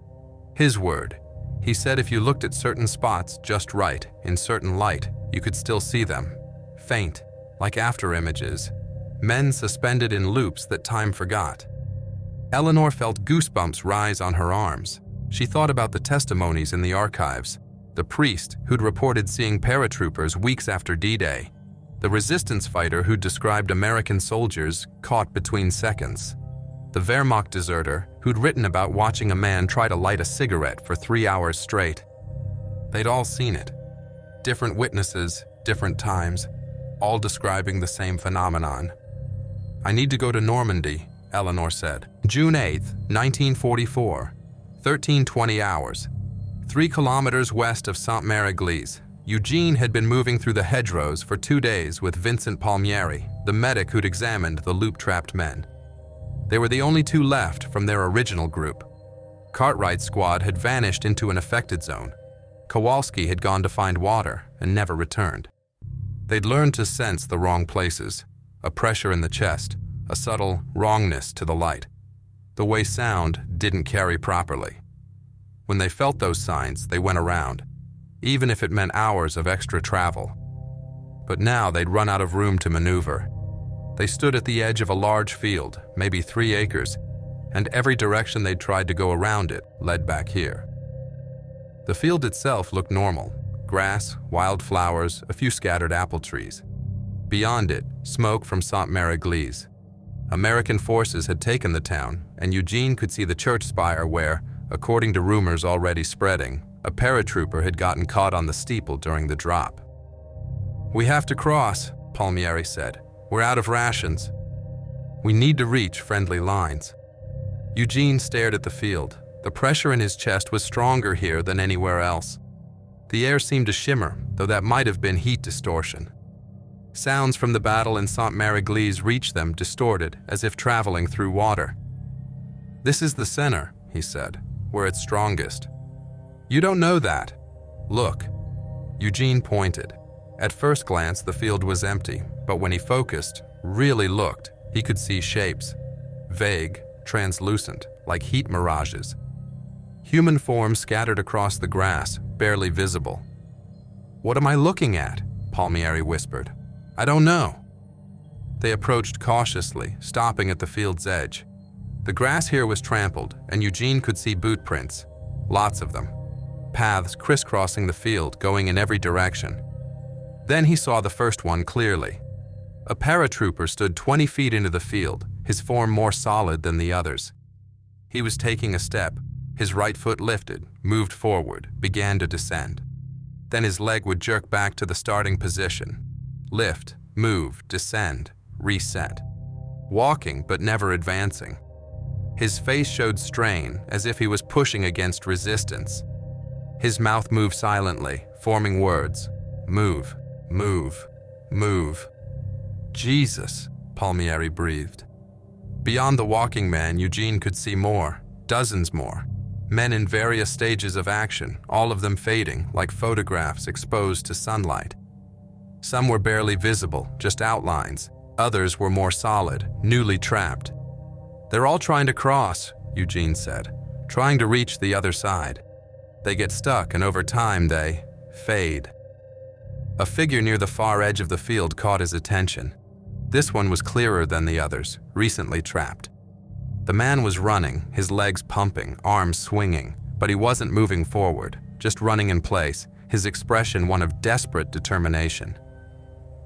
His word. He said if you looked at certain spots just right, in certain light, you could still see them. Faint, like after images. Men suspended in loops that time forgot. Eleanor felt goosebumps rise on her arms. She thought about the testimonies in the archives. The priest who'd reported seeing paratroopers weeks after D-Day. The resistance fighter who described American soldiers caught between seconds. The Wehrmacht deserter who'd written about watching a man try to light a cigarette for 3 hours straight. They'd all seen it. Different witnesses, different times, all describing the same phenomenon. I need to go to Normandy, Eleanor said. June 8th, 1944, 13:20 hours. 3 kilometers west of Saint-Mère-Église, Eugene had been moving through the hedgerows for 2 days with Vincent Palmieri, the medic who'd examined the loop-trapped men. They were the only 2 left from their original group. Cartwright's squad had vanished into an affected zone. Kowalski had gone to find water and never returned. They'd learned to sense the wrong places, a pressure in the chest, a subtle wrongness to the light. The way sound didn't carry properly. When they felt those signs, they went around, even if it meant hours of extra travel. But now they'd run out of room to maneuver. They stood at the edge of a large field, maybe 3 acres, and every direction they'd tried to go around it led back here. The field itself looked normal. Grass, wildflowers, a few scattered apple trees. Beyond it, smoke from Saint-Mère-Église. American forces had taken the town, and Eugene could see the church spire where, according to rumors already spreading, a paratrooper had gotten caught on the steeple during the drop. "We have to cross," Palmieri said. "We're out of rations. We need to reach friendly lines." Eugene stared at the field. The pressure in his chest was stronger here than anywhere else. The air seemed to shimmer, though that might have been heat distortion. Sounds from the battle in Saint-Mère-Église reached them distorted, as if traveling through water. "This is the center," he said, "where it's strongest." "You don't know that. Look." Eugene pointed. At first glance, the field was empty, but when he focused, really looked, he could see shapes. Vague, translucent, like heat mirages. Human forms scattered across the grass, barely visible. "What am I looking at?" Palmieri whispered. "I don't know." They approached cautiously, stopping at the field's edge. The grass here was trampled, and Eugene could see boot prints. Lots of them. Paths crisscrossing the field, going in every direction. Then he saw the first one clearly. A paratrooper stood 20 feet into the field, his form more solid than the others. He was taking a step. His right foot lifted, moved forward, began to descend. Then his leg would jerk back to the starting position. Lift, move, descend, reset. Walking, but never advancing. His face showed strain, as if he was pushing against resistance. His mouth moved silently, forming words. Move, move, move. "Jesus," Palmieri breathed. Beyond the walking man, Eugene could see more, dozens more. Men in various stages of action, all of them fading, like photographs exposed to sunlight. Some were barely visible, just outlines. Others were more solid, newly trapped. "They're all trying to cross," Eugene said, "trying to reach the other side. They get stuck, and over time they fade." A figure near the far edge of the field caught his attention. This one was clearer than the others, recently trapped. The man was running, his legs pumping, arms swinging, but he wasn't moving forward, just running in place, his expression one of desperate determination.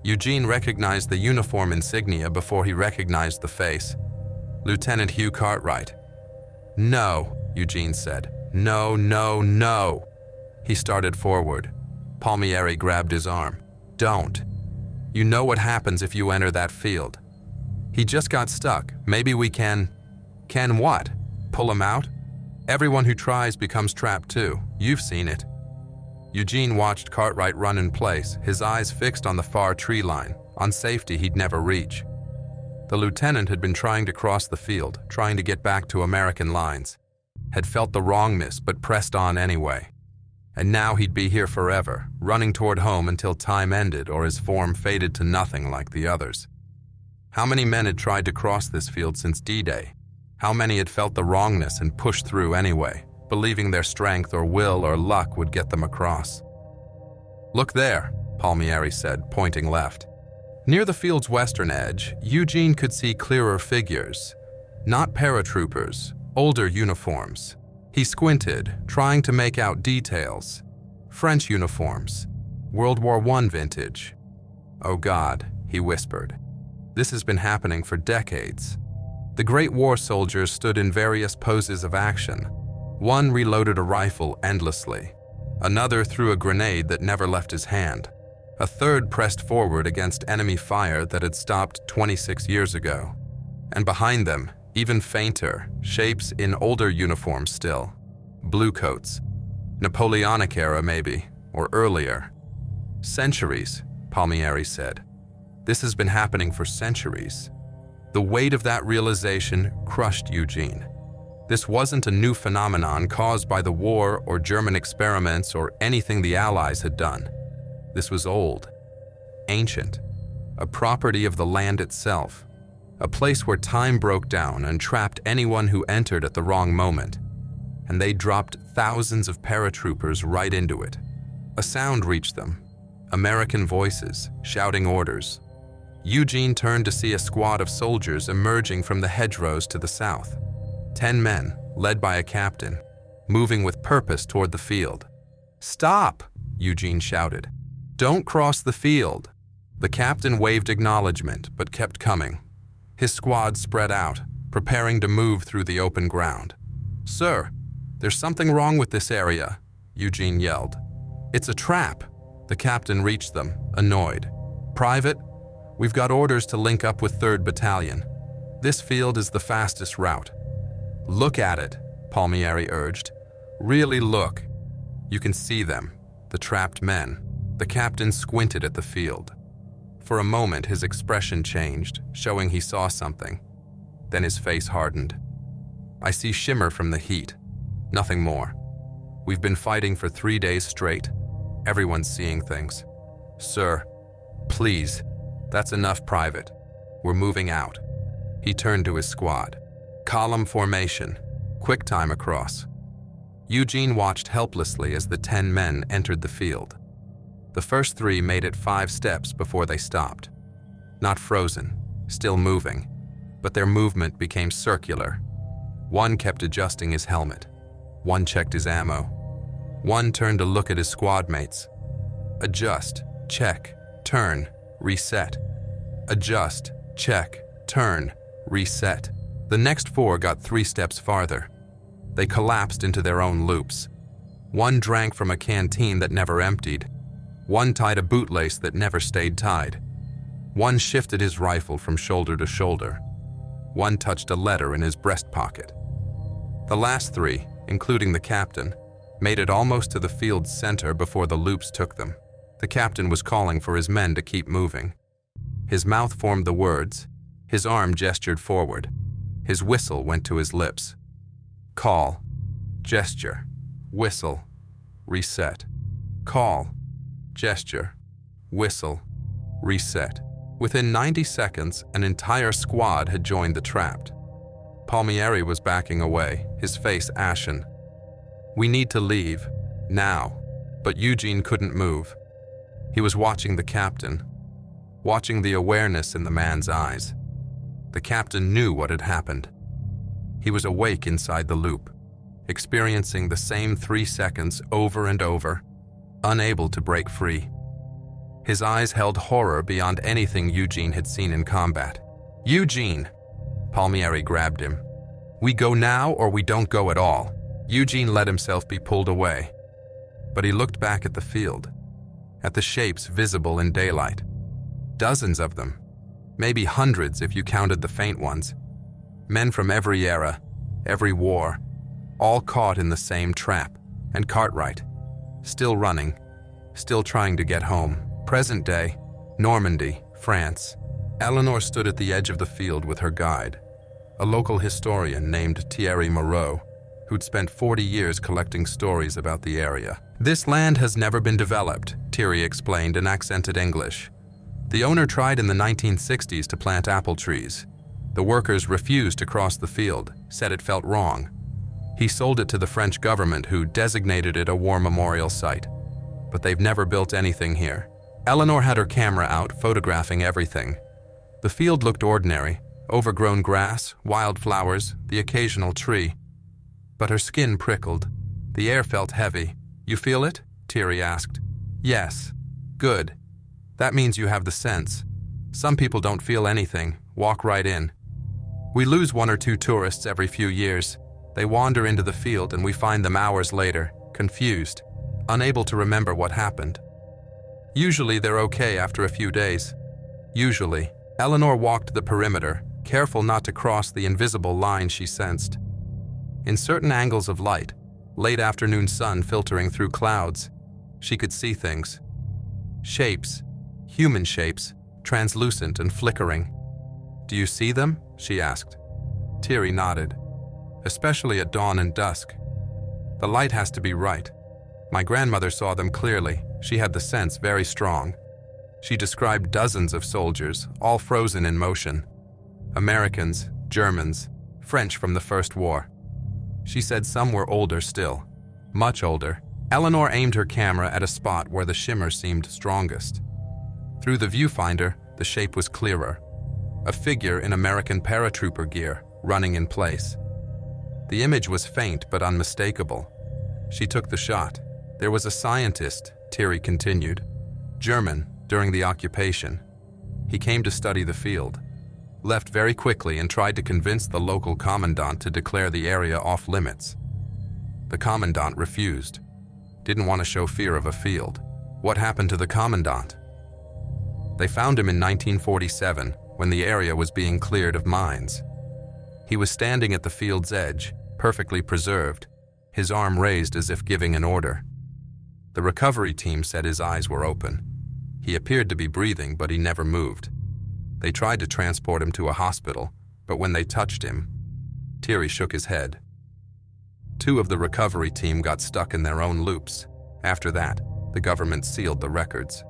Eugene recognized the uniform insignia before he recognized the face. Lieutenant Hugh Cartwright. "No," Eugene said. No, no, no. He started forward. Palmieri grabbed his arm. Don't. You know what happens if you enter that field. He just got stuck. Maybe we can… Can what? Pull him out? Everyone who tries becomes trapped too. You've seen it. Eugene watched Cartwright run in place, his eyes fixed on the far tree line, on safety he'd never reach. The lieutenant had been trying to cross the field, trying to get back to American lines. Had felt the wrongness but pressed on anyway. And now he'd be here forever, running toward home until time ended or his form faded to nothing like the others. How many men had tried to cross this field since D-Day? How many had felt the wrongness and pushed through anyway, believing their strength or will or luck would get them across? Look there, Palmieri said, pointing left. Near the field's western edge, Eugene could see clearer figures. Not paratroopers, older uniforms. He squinted, trying to make out details. French uniforms. World War I vintage. Oh God, he whispered. This has been happening for decades. The Great War soldiers stood in various poses of action. One reloaded a rifle endlessly. Another threw a grenade that never left his hand. A third pressed forward against enemy fire that had stopped 26 years ago. And behind them, even fainter, shapes in older uniforms still. Bluecoats. Napoleonic era maybe, or earlier. Centuries, Palmieri said. This has been happening for centuries. The weight of that realization crushed Eugene. This wasn't a new phenomenon caused by the war or German experiments or anything the Allies had done. This was old, ancient, a property of the land itself, a place where time broke down and trapped anyone who entered at the wrong moment. And they dropped thousands of paratroopers right into it. A sound reached them, American voices, shouting orders. Eugene turned to see a squad of soldiers emerging from the hedgerows to the south. 10 men, led by a captain, moving with purpose toward the field. Stop, Eugene shouted. Don't cross the field. The captain waved acknowledgement, but kept coming. His squad spread out, preparing to move through the open ground. Sir, there's something wrong with this area, Eugene yelled. It's a trap. The captain reached them, annoyed. Private, we've got orders to link up with 3rd Battalion. This field is the fastest route. Look at it, Palmieri urged. Really look. You can see them, the trapped men. The captain squinted at the field. For a moment, his expression changed, showing he saw something. Then his face hardened. I see shimmer from the heat. Nothing more. We've been fighting for 3 days straight. Everyone's seeing things. Sir, please. That's enough, Private. We're moving out. He turned to his squad. Column formation. Quick time across. Eugene watched helplessly as the 10 men entered the field. The first 3 made it 5 steps before they stopped. Not frozen, still moving, but their movement became circular. One kept adjusting his helmet. One checked his ammo. One turned to look at his squad mates. Adjust, check, turn, reset. Adjust, check, turn, reset. The next 4 got 3 steps farther. They collapsed into their own loops. One drank from a canteen that never emptied. One tied a bootlace that never stayed tied. One shifted his rifle from shoulder to shoulder. One touched a letter in his breast pocket. The last 3, including the captain, made it almost to the field's center before the loops took them. The captain was calling for his men to keep moving. His mouth formed the words. His arm gestured forward. His whistle went to his lips. Call. Gesture. Whistle. Reset. Call. Gesture. Whistle. Reset. Within 90 seconds, an entire squad had joined the trapped. Palmieri was backing away, his face ashen. We need to leave. Now. But Eugene couldn't move. He was watching the captain, watching the awareness in the man's eyes. The captain knew what had happened. He was awake inside the loop, experiencing the same 3 seconds over and over, unable to break free. His eyes held horror beyond anything Eugene had seen in combat. Eugene! Palmieri grabbed him. We go now or we don't go at all. Eugene let himself be pulled away, but he looked back at the field, at the shapes visible in daylight. Dozens of them, maybe hundreds if you counted the faint ones. Men from every era, every war, all caught in the same trap. And Cartwright, still running, still trying to get home. Present day, Normandy, France. Eleanor stood at the edge of the field with her guide, a local historian named Thierry Moreau, who'd spent 40 years collecting stories about the area. This land has never been developed, Thierry explained in accented English. The owner tried in the 1960s to plant apple trees. The workers refused to cross the field, said it felt wrong. He sold it to the French government, who designated it a war memorial site. But they've never built anything here. Eleanor had her camera out, photographing everything. The field looked ordinary, overgrown grass, wild flowers, the occasional tree. But her skin prickled. The air felt heavy. You feel it? Thierry asked. Yes. Good. That means you have the sense. Some people don't feel anything, walk right in. We lose 1 or 2 tourists every few years. They wander into the field and we find them hours later, confused, unable to remember what happened. Usually they're okay after a few days. Usually. Eleanor walked the perimeter, careful not to cross the invisible line she sensed. In certain angles of light, late afternoon sun filtering through clouds, she could see things. Shapes, human shapes, translucent and flickering. Do you see them? She asked. Thierry nodded. Especially at dawn and dusk. The light has to be right. My grandmother saw them clearly. She had the sense very strong. She described dozens of soldiers, all frozen in motion. Americans, Germans, French from the First War. She said some were older still, much older. Eleanor aimed her camera at a spot where the shimmer seemed strongest. Through the viewfinder, the shape was clearer. A figure in American paratrooper gear, running in place. The image was faint but unmistakable. She took the shot. There was a scientist, Thierry continued, German, during the occupation. He came to study the field, left very quickly and tried to convince the local commandant to declare the area off limits. The commandant refused, didn't want to show fear of a field. What happened to the commandant? They found him in 1947 when the area was being cleared of mines. He was standing at the field's edge, perfectly preserved, his arm raised as if giving an order. The recovery team said his eyes were open. He appeared to be breathing, but he never moved. They tried to transport him to a hospital, but when they touched him, Thierry shook his head. 2 of the recovery team got stuck in their own loops. After that, the government sealed the records.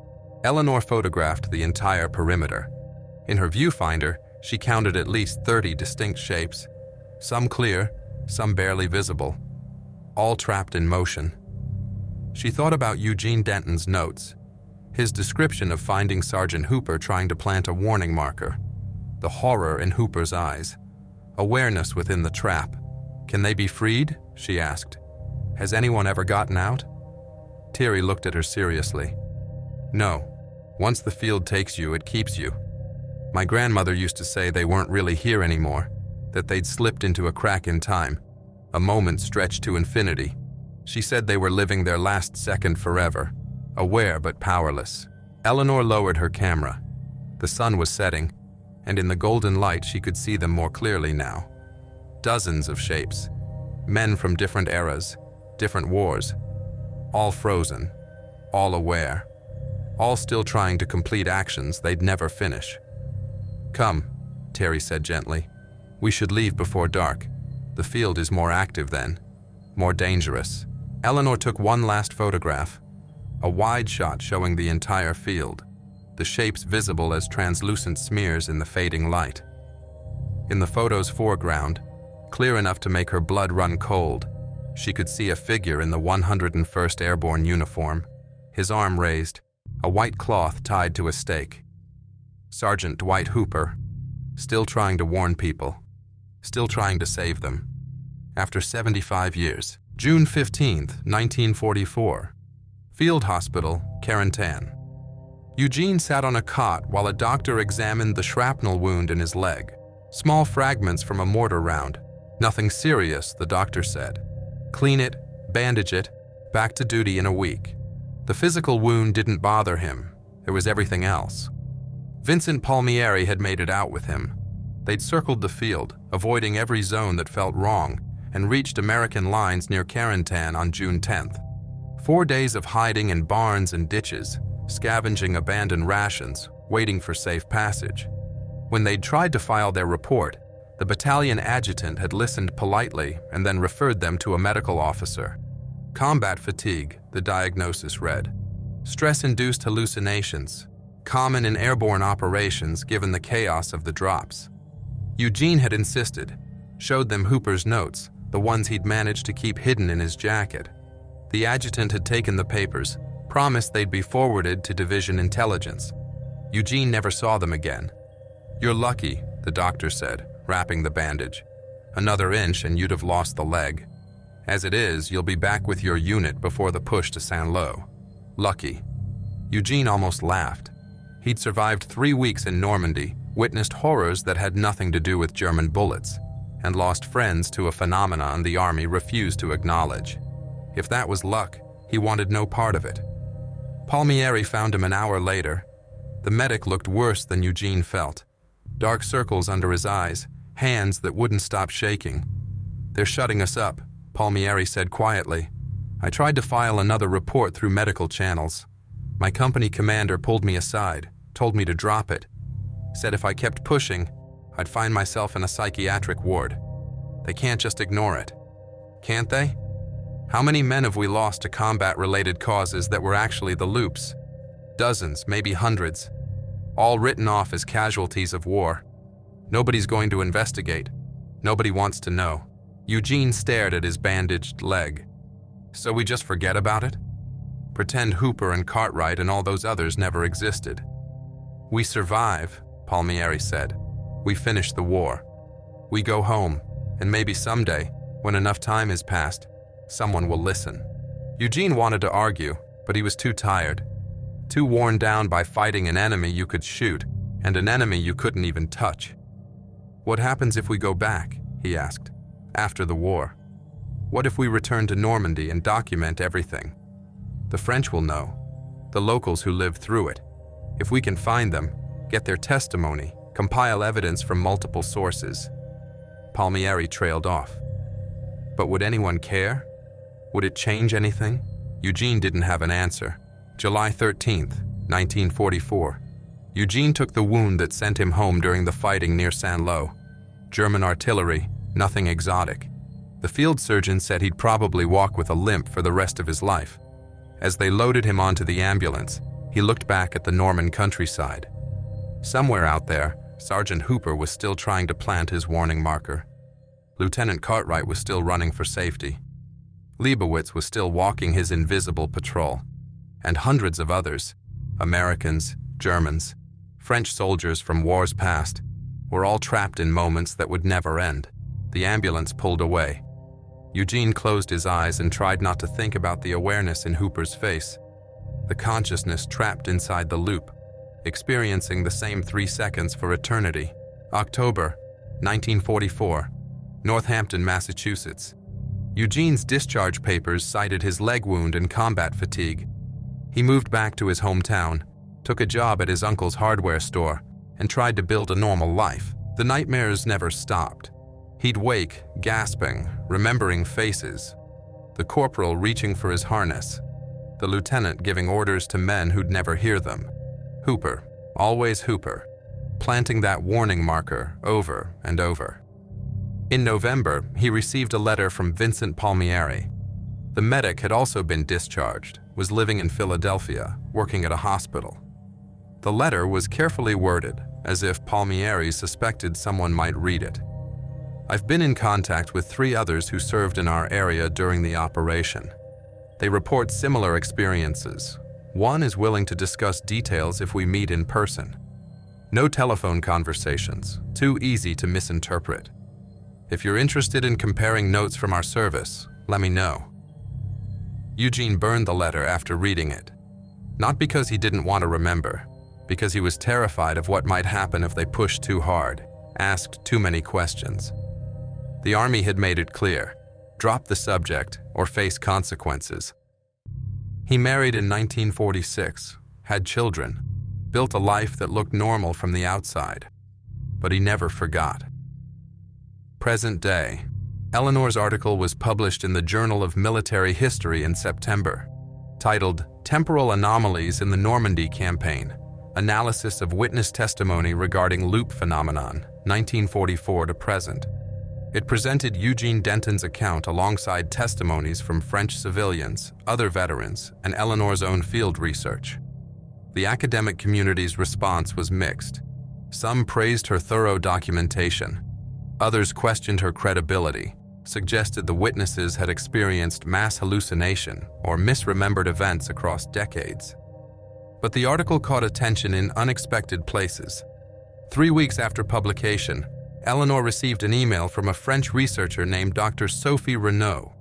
Eleanor photographed the entire perimeter. In her viewfinder, she counted at least 30 distinct shapes, some clear, some barely visible, all trapped in motion. She thought about Eugene Denton's notes, his description of finding Sergeant Hooper trying to plant a warning marker, the horror in Hooper's eyes, awareness within the trap. Can they be freed? She asked. Has anyone ever gotten out? Thierry looked at her seriously. No. Once the field takes you, it keeps you. My grandmother used to say they weren't really here anymore, that they'd slipped into a crack in time, a moment stretched to infinity. She said they were living their last second forever, aware but powerless. Eleanor lowered her camera. The sun was setting, and in the golden light she could see them more clearly now. Dozens of shapes, men from different eras, different wars, all frozen, all aware, all still trying to complete actions they'd never finish. Come, Thierry said gently. We should leave before dark. The field is more active then, more dangerous. Eleanor took one last photograph, a wide shot showing the entire field, the shapes visible as translucent smears in the fading light. In the photo's foreground, clear enough to make her blood run cold, she could see a figure in the 101st Airborne uniform, his arm raised, a white cloth tied to a stake. Sergeant Dwight Hooper, still trying to warn people, still trying to save them. After 75 years, June 15th, 1944, Field Hospital, Carentan. Eugene sat on a cot while a doctor examined the shrapnel wound in his leg. Small fragments from a mortar round. Nothing serious, the doctor said. Clean it, bandage it, back to duty in a week. The physical wound didn't bother him. There was everything else. Vincent Palmieri had made it out with him. They'd circled the field, avoiding every zone that felt wrong, and reached American lines near Carentan on June 10th. 4 days of hiding in barns and ditches, scavenging abandoned rations, waiting for safe passage. When they'd tried to file their report, the battalion adjutant had listened politely and then referred them to a medical officer. Combat fatigue, the diagnosis read. Stress-induced hallucinations, common in airborne operations given the chaos of the drops. Eugene had insisted, showed them Hooper's notes, the ones he'd managed to keep hidden in his jacket. The adjutant had taken the papers, promised they'd be forwarded to Division Intelligence. Eugene never saw them again. "You're lucky," the doctor said, wrapping the bandage. "Another inch and you'd have lost the leg. As it is, you'll be back with your unit before the push to Saint-Lô. Lucky." Eugene almost laughed. He'd survived 3 weeks in Normandy, witnessed horrors that had nothing to do with German bullets, and lost friends to a phenomenon the army refused to acknowledge. If that was luck, he wanted no part of it. Palmieri found him an hour later. The medic looked worse than Eugene felt. Dark circles under his eyes, hands that wouldn't stop shaking. "They're shutting us up," Palmieri said quietly. "I tried to file another report through medical channels. My company commander pulled me aside, told me to drop it. Said if I kept pushing, I'd find myself in a psychiatric ward. They can't just ignore it. Can't they? How many men have we lost to combat-related causes that were actually the loops? Dozens, maybe hundreds. All written off as casualties of war. Nobody's going to investigate. Nobody wants to know." Eugene stared at his bandaged leg. "So we just forget about it? Pretend Hooper and Cartwright and all those others never existed? We survive," Palmieri said. "We finish the war. We go home, and maybe someday, when enough time has passed, someone will listen." Eugene wanted to argue, but he was too tired. Too worn down by fighting an enemy you could shoot, and an enemy you couldn't even touch. "What happens if we go back?" he asked. "After the war? What if we return to Normandy and document everything? The French will know, the locals who lived through it. If we can find them, get their testimony, compile evidence from multiple sources." Palmieri trailed off. But would anyone care? Would it change anything? Eugene didn't have an answer. July 13th, 1944. Eugene took the wound that sent him home during the fighting near Saint-Lô. German artillery, nothing exotic. The field surgeon said he'd probably walk with a limp for the rest of his life. As they loaded him onto the ambulance, he looked back at the Norman countryside. Somewhere out there, Sergeant Hooper was still trying to plant his warning marker. Lieutenant Cartwright was still running for safety. Leibowitz was still walking his invisible patrol. And hundreds of others, Americans, Germans, French soldiers from wars past, were all trapped in moments that would never end. The ambulance pulled away. Eugene closed his eyes and tried not to think about the awareness in Hooper's face. The consciousness trapped inside the loop, experiencing the same 3 seconds for eternity. October, 1944, Northampton, Massachusetts. Eugene's discharge papers cited his leg wound and combat fatigue. He moved back to his hometown, took a job at his uncle's hardware store, and tried to build a normal life. The nightmares never stopped. He'd wake, gasping, remembering faces. The corporal reaching for his harness. The lieutenant giving orders to men who'd never hear them. Hooper, always Hooper, planting that warning marker over and over. In November, he received a letter from Vincent Palmieri. The medic had also been discharged, was living in Philadelphia, working at a hospital. The letter was carefully worded, as if Palmieri suspected someone might read it. "I've been in contact with 3 others who served in our area during the operation. They report similar experiences. One is willing to discuss details if we meet in person. No telephone conversations, too easy to misinterpret. If you're interested in comparing notes from our service, let me know." Eugene burned the letter after reading it. Not because he didn't want to remember, because he was terrified of what might happen if they pushed too hard, asked too many questions. The Army had made it clear. drop the subject, or face consequences. He married in 1946, had children, built a life that looked normal from the outside, but he never forgot. Present day. Eleanor's article was published in the Journal of Military History in September, titled Temporal Anomalies in the Normandy Campaign, Analysis of Witness Testimony Regarding Loop Phenomenon, 1944 to Present. It presented Eugene Denton's account alongside testimonies from French civilians, other veterans, and Eleanor's own field research. The academic community's response was mixed. Some praised her thorough documentation. Others questioned her credibility, suggested the witnesses had experienced mass hallucination or misremembered events across decades. But the article caught attention in unexpected places. 3 weeks after publication, Eleanor received an email from a French researcher named Dr. Sophie Renaud.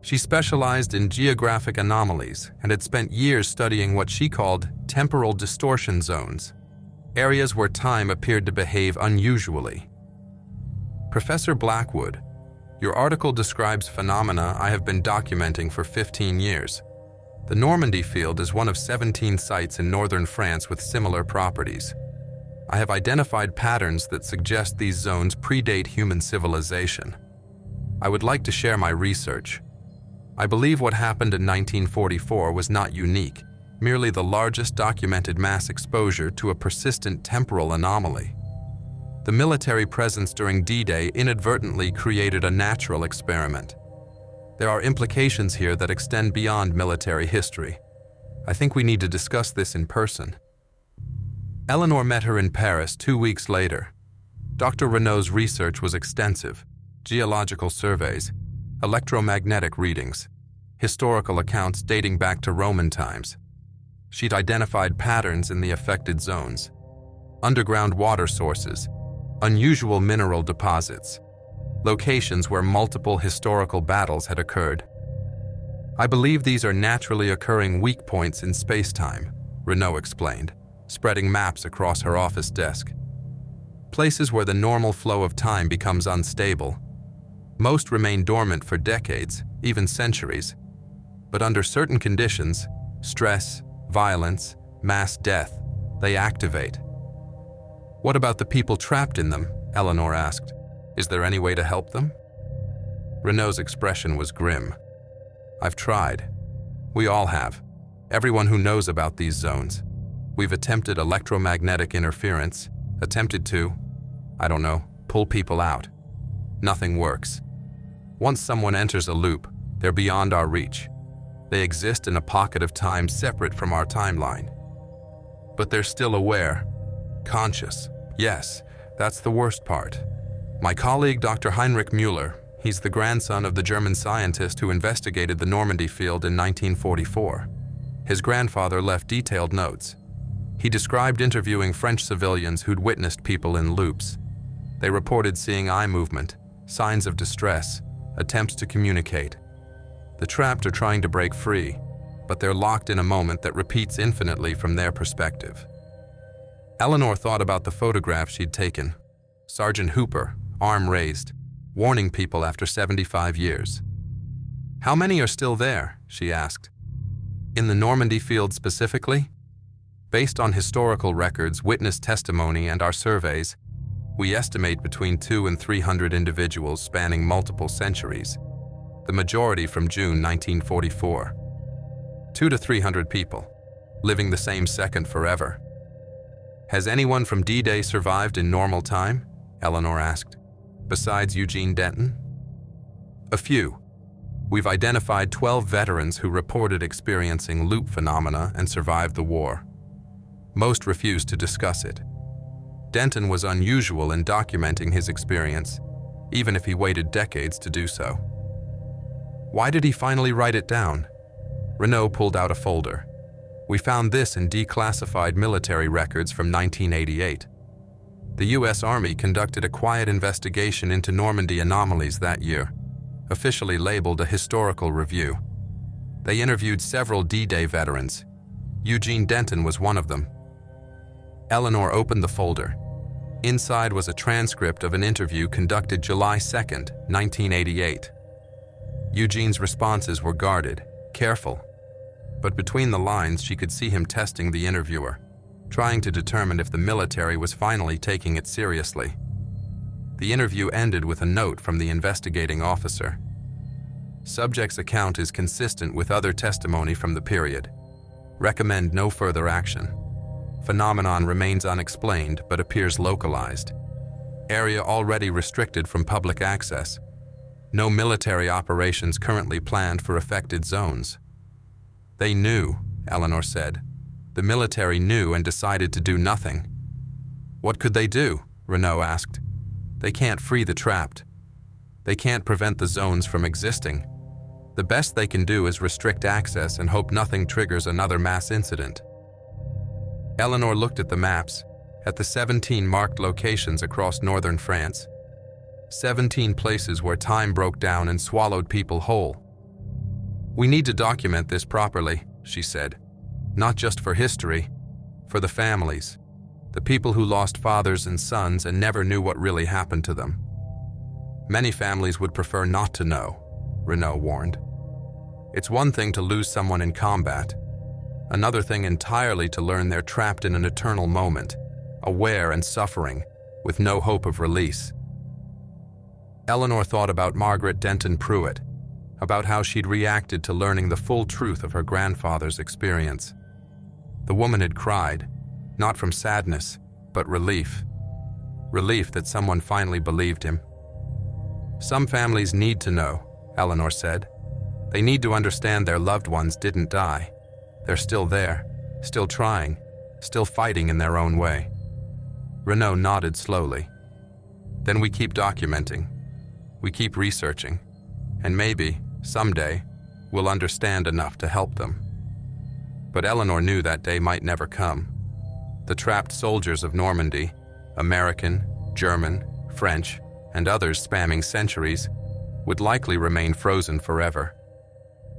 She specialized in geographic anomalies and had spent years studying what she called temporal distortion zones, areas where time appeared to behave unusually. Professor Blackwood, your article describes phenomena I have been documenting for 15 years. The Normandy field is one of 17 sites in northern France with similar properties. I have identified patterns that suggest these zones predate human civilization. I would like to share my research. I believe what happened in 1944 was not unique, merely the largest documented mass exposure to a persistent temporal anomaly. The military presence during D-Day inadvertently created a natural experiment. There are implications here that extend beyond military history. I think we need to discuss this in person. Eleanor met her in Paris 2 weeks later. Dr. Renaud's research was extensive: geological surveys, electromagnetic readings, historical accounts dating back to Roman times. She'd identified patterns in the affected zones: underground water sources, unusual mineral deposits, locations where multiple historical battles had occurred. I believe these are naturally occurring weak points in space-time, Renaud explained, spreading maps across her office desk. Places where the normal flow of time becomes unstable. Most remain dormant for decades, even centuries. But under certain conditions, stress, violence, mass death, they activate. What about the people trapped in them? Eleanor asked. Is there any way to help them? Renaud's expression was grim. I've tried. We all have. Everyone who knows about these zones. We've attempted electromagnetic interference, attempted to, pull people out. Nothing works. Once someone enters a loop, they're beyond our reach. They exist in a pocket of time separate from our timeline. But they're still aware, conscious. Yes, that's the worst part. My colleague, Dr. Heinrich Müller, he's the grandson of the German scientist who investigated the Normandy field in 1944. His grandfather left detailed notes. He described interviewing French civilians who'd witnessed people in loops. They reported seeing eye movement, signs of distress, attempts to communicate. The trapped are trying to break free, but they're locked in a moment that repeats infinitely from their perspective. Eleanor thought about the photograph she'd taken. Sergeant Hooper, arm raised, warning people after 75 years. How many are still there? She asked. In the Normandy field specifically? Based on historical records, witness testimony, and our surveys, we estimate between 200 and 300 individuals spanning multiple centuries, the majority from June 1944. 200 to 300 people, living the same second forever. Has anyone from D-Day survived in normal time? Eleanor asked. Besides Eugene Denton? A few. We've identified 12 veterans who reported experiencing loop phenomena and survived the war. Most refused to discuss it. Denton was unusual in documenting his experience, even if he waited decades to do so. Why did he finally write it down? Renaud pulled out a folder. We found this in declassified military records from 1988. The U.S. Army conducted a quiet investigation into Normandy anomalies that year, officially labeled a historical review. They interviewed several D-Day veterans. Eugene Denton was one of them. Eleanor opened the folder. Inside was a transcript of an interview conducted July 2, 1988. Eugene's responses were guarded, careful. But between the lines, she could see him testing the interviewer, trying to determine if the military was finally taking it seriously. The interview ended with a note from the investigating officer. Subject's account is consistent with other testimony from the period. Recommend no further action. Phenomenon remains unexplained but appears localized. Area already restricted from public access. No military operations currently planned for affected zones. They knew, Eleanor said. The military knew and decided to do nothing. What could they do? Renaud asked. They can't free the trapped. They can't prevent the zones from existing. The best they can do is restrict access and hope nothing triggers another mass incident. Eleanor looked at the maps, at the 17 marked locations across northern France. 17 places where time broke down and swallowed people whole. We need to document this properly, she said. Not just for history, for the families, the people who lost fathers and sons and never knew what really happened to them. Many families would prefer not to know, Renaud warned. It's one thing to lose someone in combat, another thing entirely to learn they're trapped in an eternal moment, aware and suffering, with no hope of release. Eleanor thought about Margaret Denton Pruitt, about how she'd reacted to learning the full truth of her grandfather's experience. The woman had cried, not from sadness, but relief. Relief that someone finally believed him. Some families need to know, Eleanor said. They need to understand their loved ones didn't die. They're still there, still trying, still fighting in their own way. Renaud nodded slowly. Then we keep documenting. We keep researching. And maybe, someday, we'll understand enough to help them. But Eleanor knew that day might never come. The trapped soldiers of Normandy, American, German, French, and others spanning centuries, would likely remain frozen forever.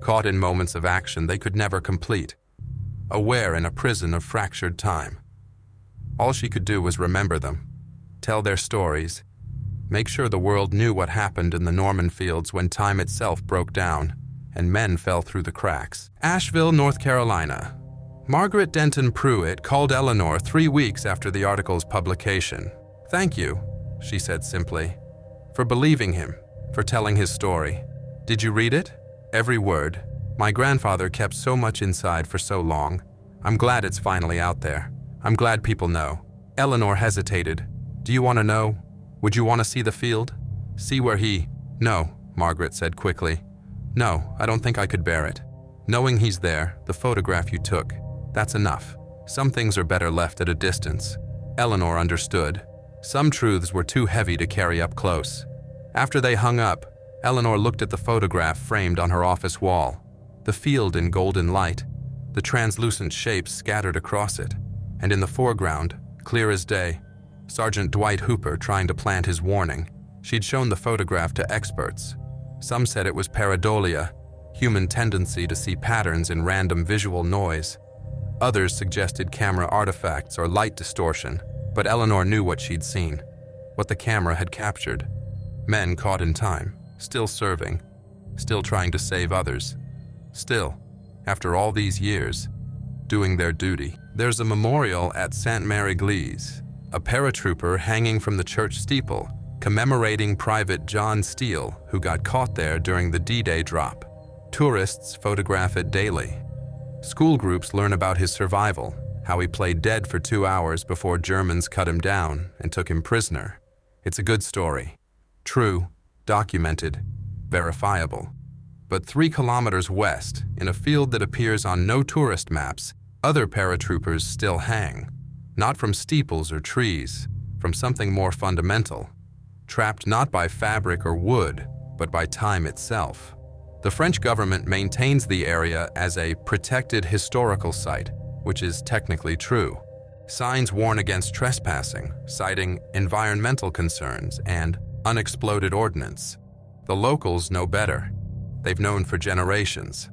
Caught in moments of action they could never complete, aware in a prison of fractured time. All she could do was remember them, tell their stories, make sure the world knew what happened in the Norman fields when time itself broke down and men fell through the cracks. Asheville, North Carolina. Margaret Denton Pruitt called Eleanor 3 weeks after the article's publication. "Thank you," she said simply, "for believing him, for telling his story. Did you read it? Every word. My grandfather kept so much inside for so long. I'm glad it's finally out there. I'm glad people know." Eleanor hesitated. "Do you want to know? Would you want to see the field? See where he—" "No," Margaret said quickly. "No, I don't think I could bear it. Knowing he's there, the photograph you took, that's enough. Some things are better left at a distance." Eleanor understood. Some truths were too heavy to carry up close. After they hung up, Eleanor looked at the photograph framed on her office wall. The field in golden light, the translucent shapes scattered across it, and in the foreground, clear as day, Sergeant Dwight Hooper trying to plant his warning. She'd shown the photograph to experts. Some said it was pareidolia, human tendency to see patterns in random visual noise. Others suggested camera artifacts or light distortion, but Eleanor knew what she'd seen, what the camera had captured. Men caught in time, still serving, still trying to save others. Still, after all these years, doing their duty. There's a memorial at Sainte-Mère-Église, a paratrooper hanging from the church steeple, commemorating Private John Steele, who got caught there during the D-Day drop. Tourists photograph it daily. School groups learn about his survival, how he played dead for 2 hours before Germans cut him down and took him prisoner. It's a good story. True, documented, verifiable. But 3 kilometers west, in a field that appears on no tourist maps, other paratroopers still hang. Not from steeples or trees, from something more fundamental. Trapped not by fabric or wood, but by time itself. The French government maintains the area as a protected historical site, which is technically true. Signs warn against trespassing, citing environmental concerns and unexploded ordnance. The locals know better. They've known for generations.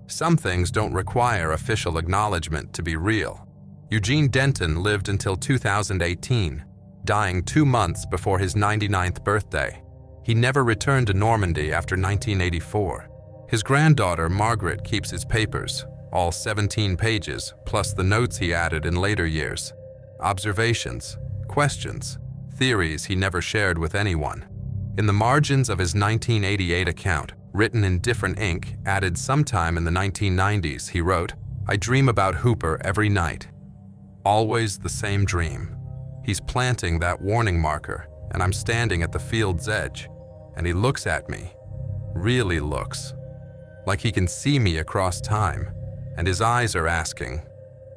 Some things don't require official acknowledgement to be real. Eugene Denton lived until 2018, dying 2 months before his 99th birthday. He never returned to Normandy after 1984. His granddaughter, Margaret, keeps his papers, all 17 pages, plus the notes he added in later years. Observations, questions, theories he never shared with anyone. In the margins of his 1988 account, written in different ink, added sometime in the 1990s, he wrote, "I dream about Hooper every night. Always the same dream. He's planting that warning marker, and I'm standing at the field's edge, and he looks at me, really looks, like he can see me across time, and his eyes are asking,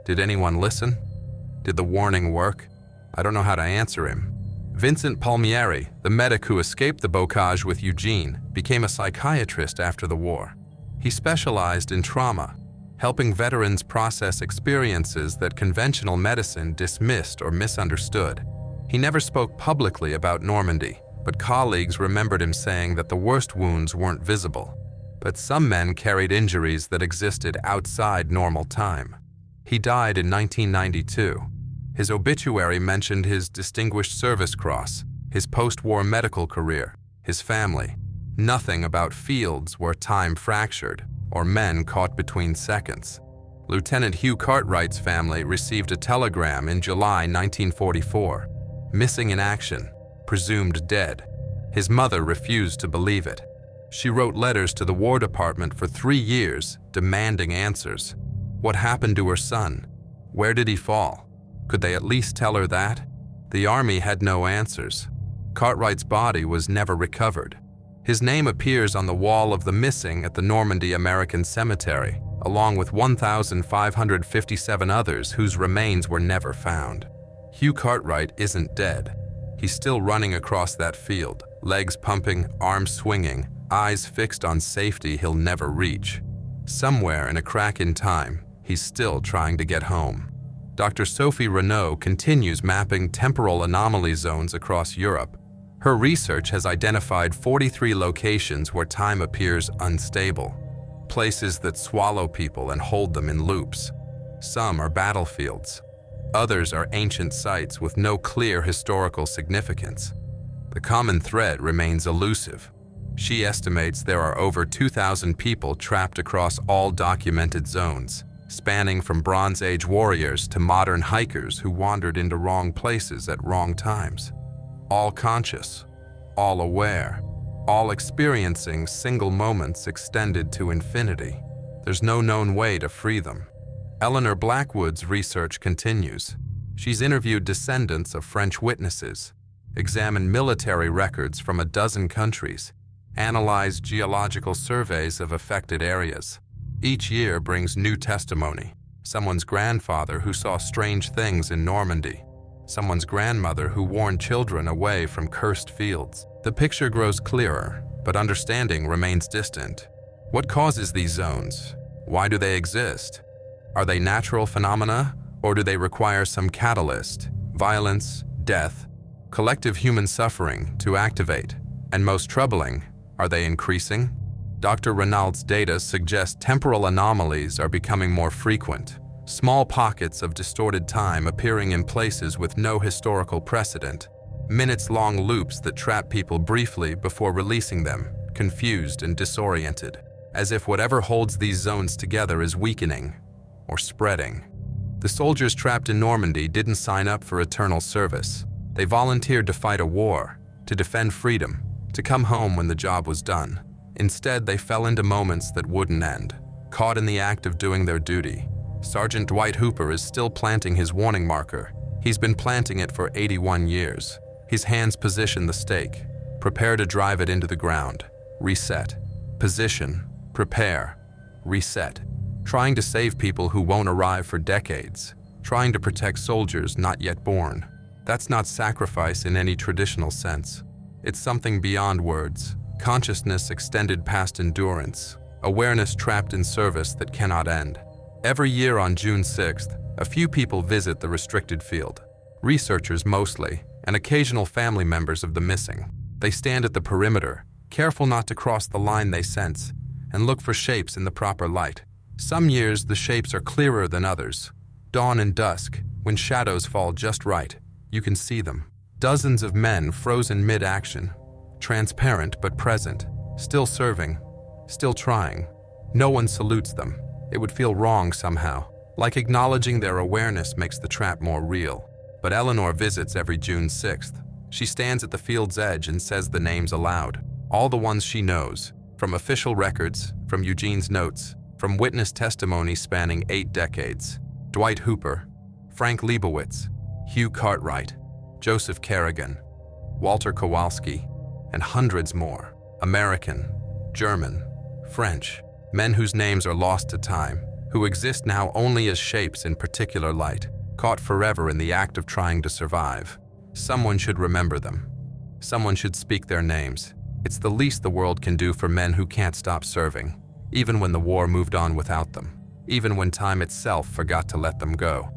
did anyone listen? Did the warning work? I don't know how to answer him." Vincent Palmieri, the medic who escaped the bocage with Eugene, became a psychiatrist after the war. He specialized in trauma, helping veterans process experiences that conventional medicine dismissed or misunderstood. He never spoke publicly about Normandy, but colleagues remembered him saying that the worst wounds weren't visible. But some men carried injuries that existed outside normal time. He died in 1992. His obituary mentioned his Distinguished Service Cross, his post-war medical career, his family. Nothing about fields where time fractured or men caught between seconds. Lieutenant Hugh Cartwright's family received a telegram in July 1944, missing in action, presumed dead. His mother refused to believe it. She wrote letters to the War Department for 3 years, demanding answers. What happened to her son? Where did he fall? Could they at least tell her that? The Army had no answers. Cartwright's body was never recovered. His name appears on the wall of the missing at the Normandy American Cemetery, along with 1,557 others whose remains were never found. Hugh Cartwright isn't dead. He's still running across that field, legs pumping, arms swinging, eyes fixed on safety he'll never reach. Somewhere in a crack in time, he's still trying to get home. Dr. Sophie Renaud continues mapping temporal anomaly zones across Europe. Her research has identified 43 locations where time appears unstable, places that swallow people and hold them in loops. Some are battlefields. Others are ancient sites with no clear historical significance. The common thread remains elusive. She estimates there are over 2,000 people trapped across all documented zones, spanning from Bronze Age warriors to modern hikers who wandered into wrong places at wrong times. All conscious, all aware, all experiencing single moments extended to infinity. There's no known way to free them. Eleanor Blackwood's research continues. She's interviewed descendants of French witnesses, examined military records from a dozen countries, analyzed geological surveys of affected areas. Each year brings new testimony. Someone's grandfather who saw strange things in Normandy. Someone's grandmother who warned children away from cursed fields. The picture grows clearer, but understanding remains distant. What causes these zones? Why do they exist? Are they natural phenomena, or do they require some catalyst, violence, death, collective human suffering to activate? And most troubling, are they increasing? Dr. Renaud's data suggest temporal anomalies are becoming more frequent, small pockets of distorted time appearing in places with no historical precedent, minutes-long loops that trap people briefly before releasing them, confused and disoriented, as if whatever holds these zones together is weakening or spreading. The soldiers trapped in Normandy didn't sign up for eternal service. They volunteered to fight a war, to defend freedom, to come home when the job was done. Instead, they fell into moments that wouldn't end, caught in the act of doing their duty. Sergeant Dwight Hooper is still planting his warning marker. He's been planting it for 81 years. His hands position the stake, prepare to drive it into the ground. Reset. Position. Prepare. Reset. Trying to save people who won't arrive for decades. Trying to protect soldiers not yet born. That's not sacrifice in any traditional sense. It's something beyond words. Consciousness extended past endurance, awareness trapped in service that cannot end. Every year on June 6th, a few people visit the restricted field. Researchers mostly, and occasional family members of the missing. They stand at the perimeter, careful not to cross the line they sense, and look for shapes in the proper light. Some years the shapes are clearer than others. Dawn and dusk, when shadows fall just right, you can see them. Dozens of men frozen mid-action, transparent but present, still serving, still trying. No one salutes them. It would feel wrong somehow, like acknowledging their awareness makes the trap more real. But Eleanor visits every June 6th. She stands at the field's edge and says the names aloud, all the ones she knows, from official records, from Eugene's notes, from witness testimony spanning 8 decades. Dwight Hooper, Frank Leibowitz, Hugh Cartwright, Joseph Kerrigan, Walter Kowalski, and hundreds more. American, German, French, men whose names are lost to time, who exist now only as shapes in particular light, caught forever in the act of trying to survive. Someone should remember them. Someone should speak their names. It's the least the world can do for men who can't stop serving, even when the war moved on without them, even when time itself forgot to let them go.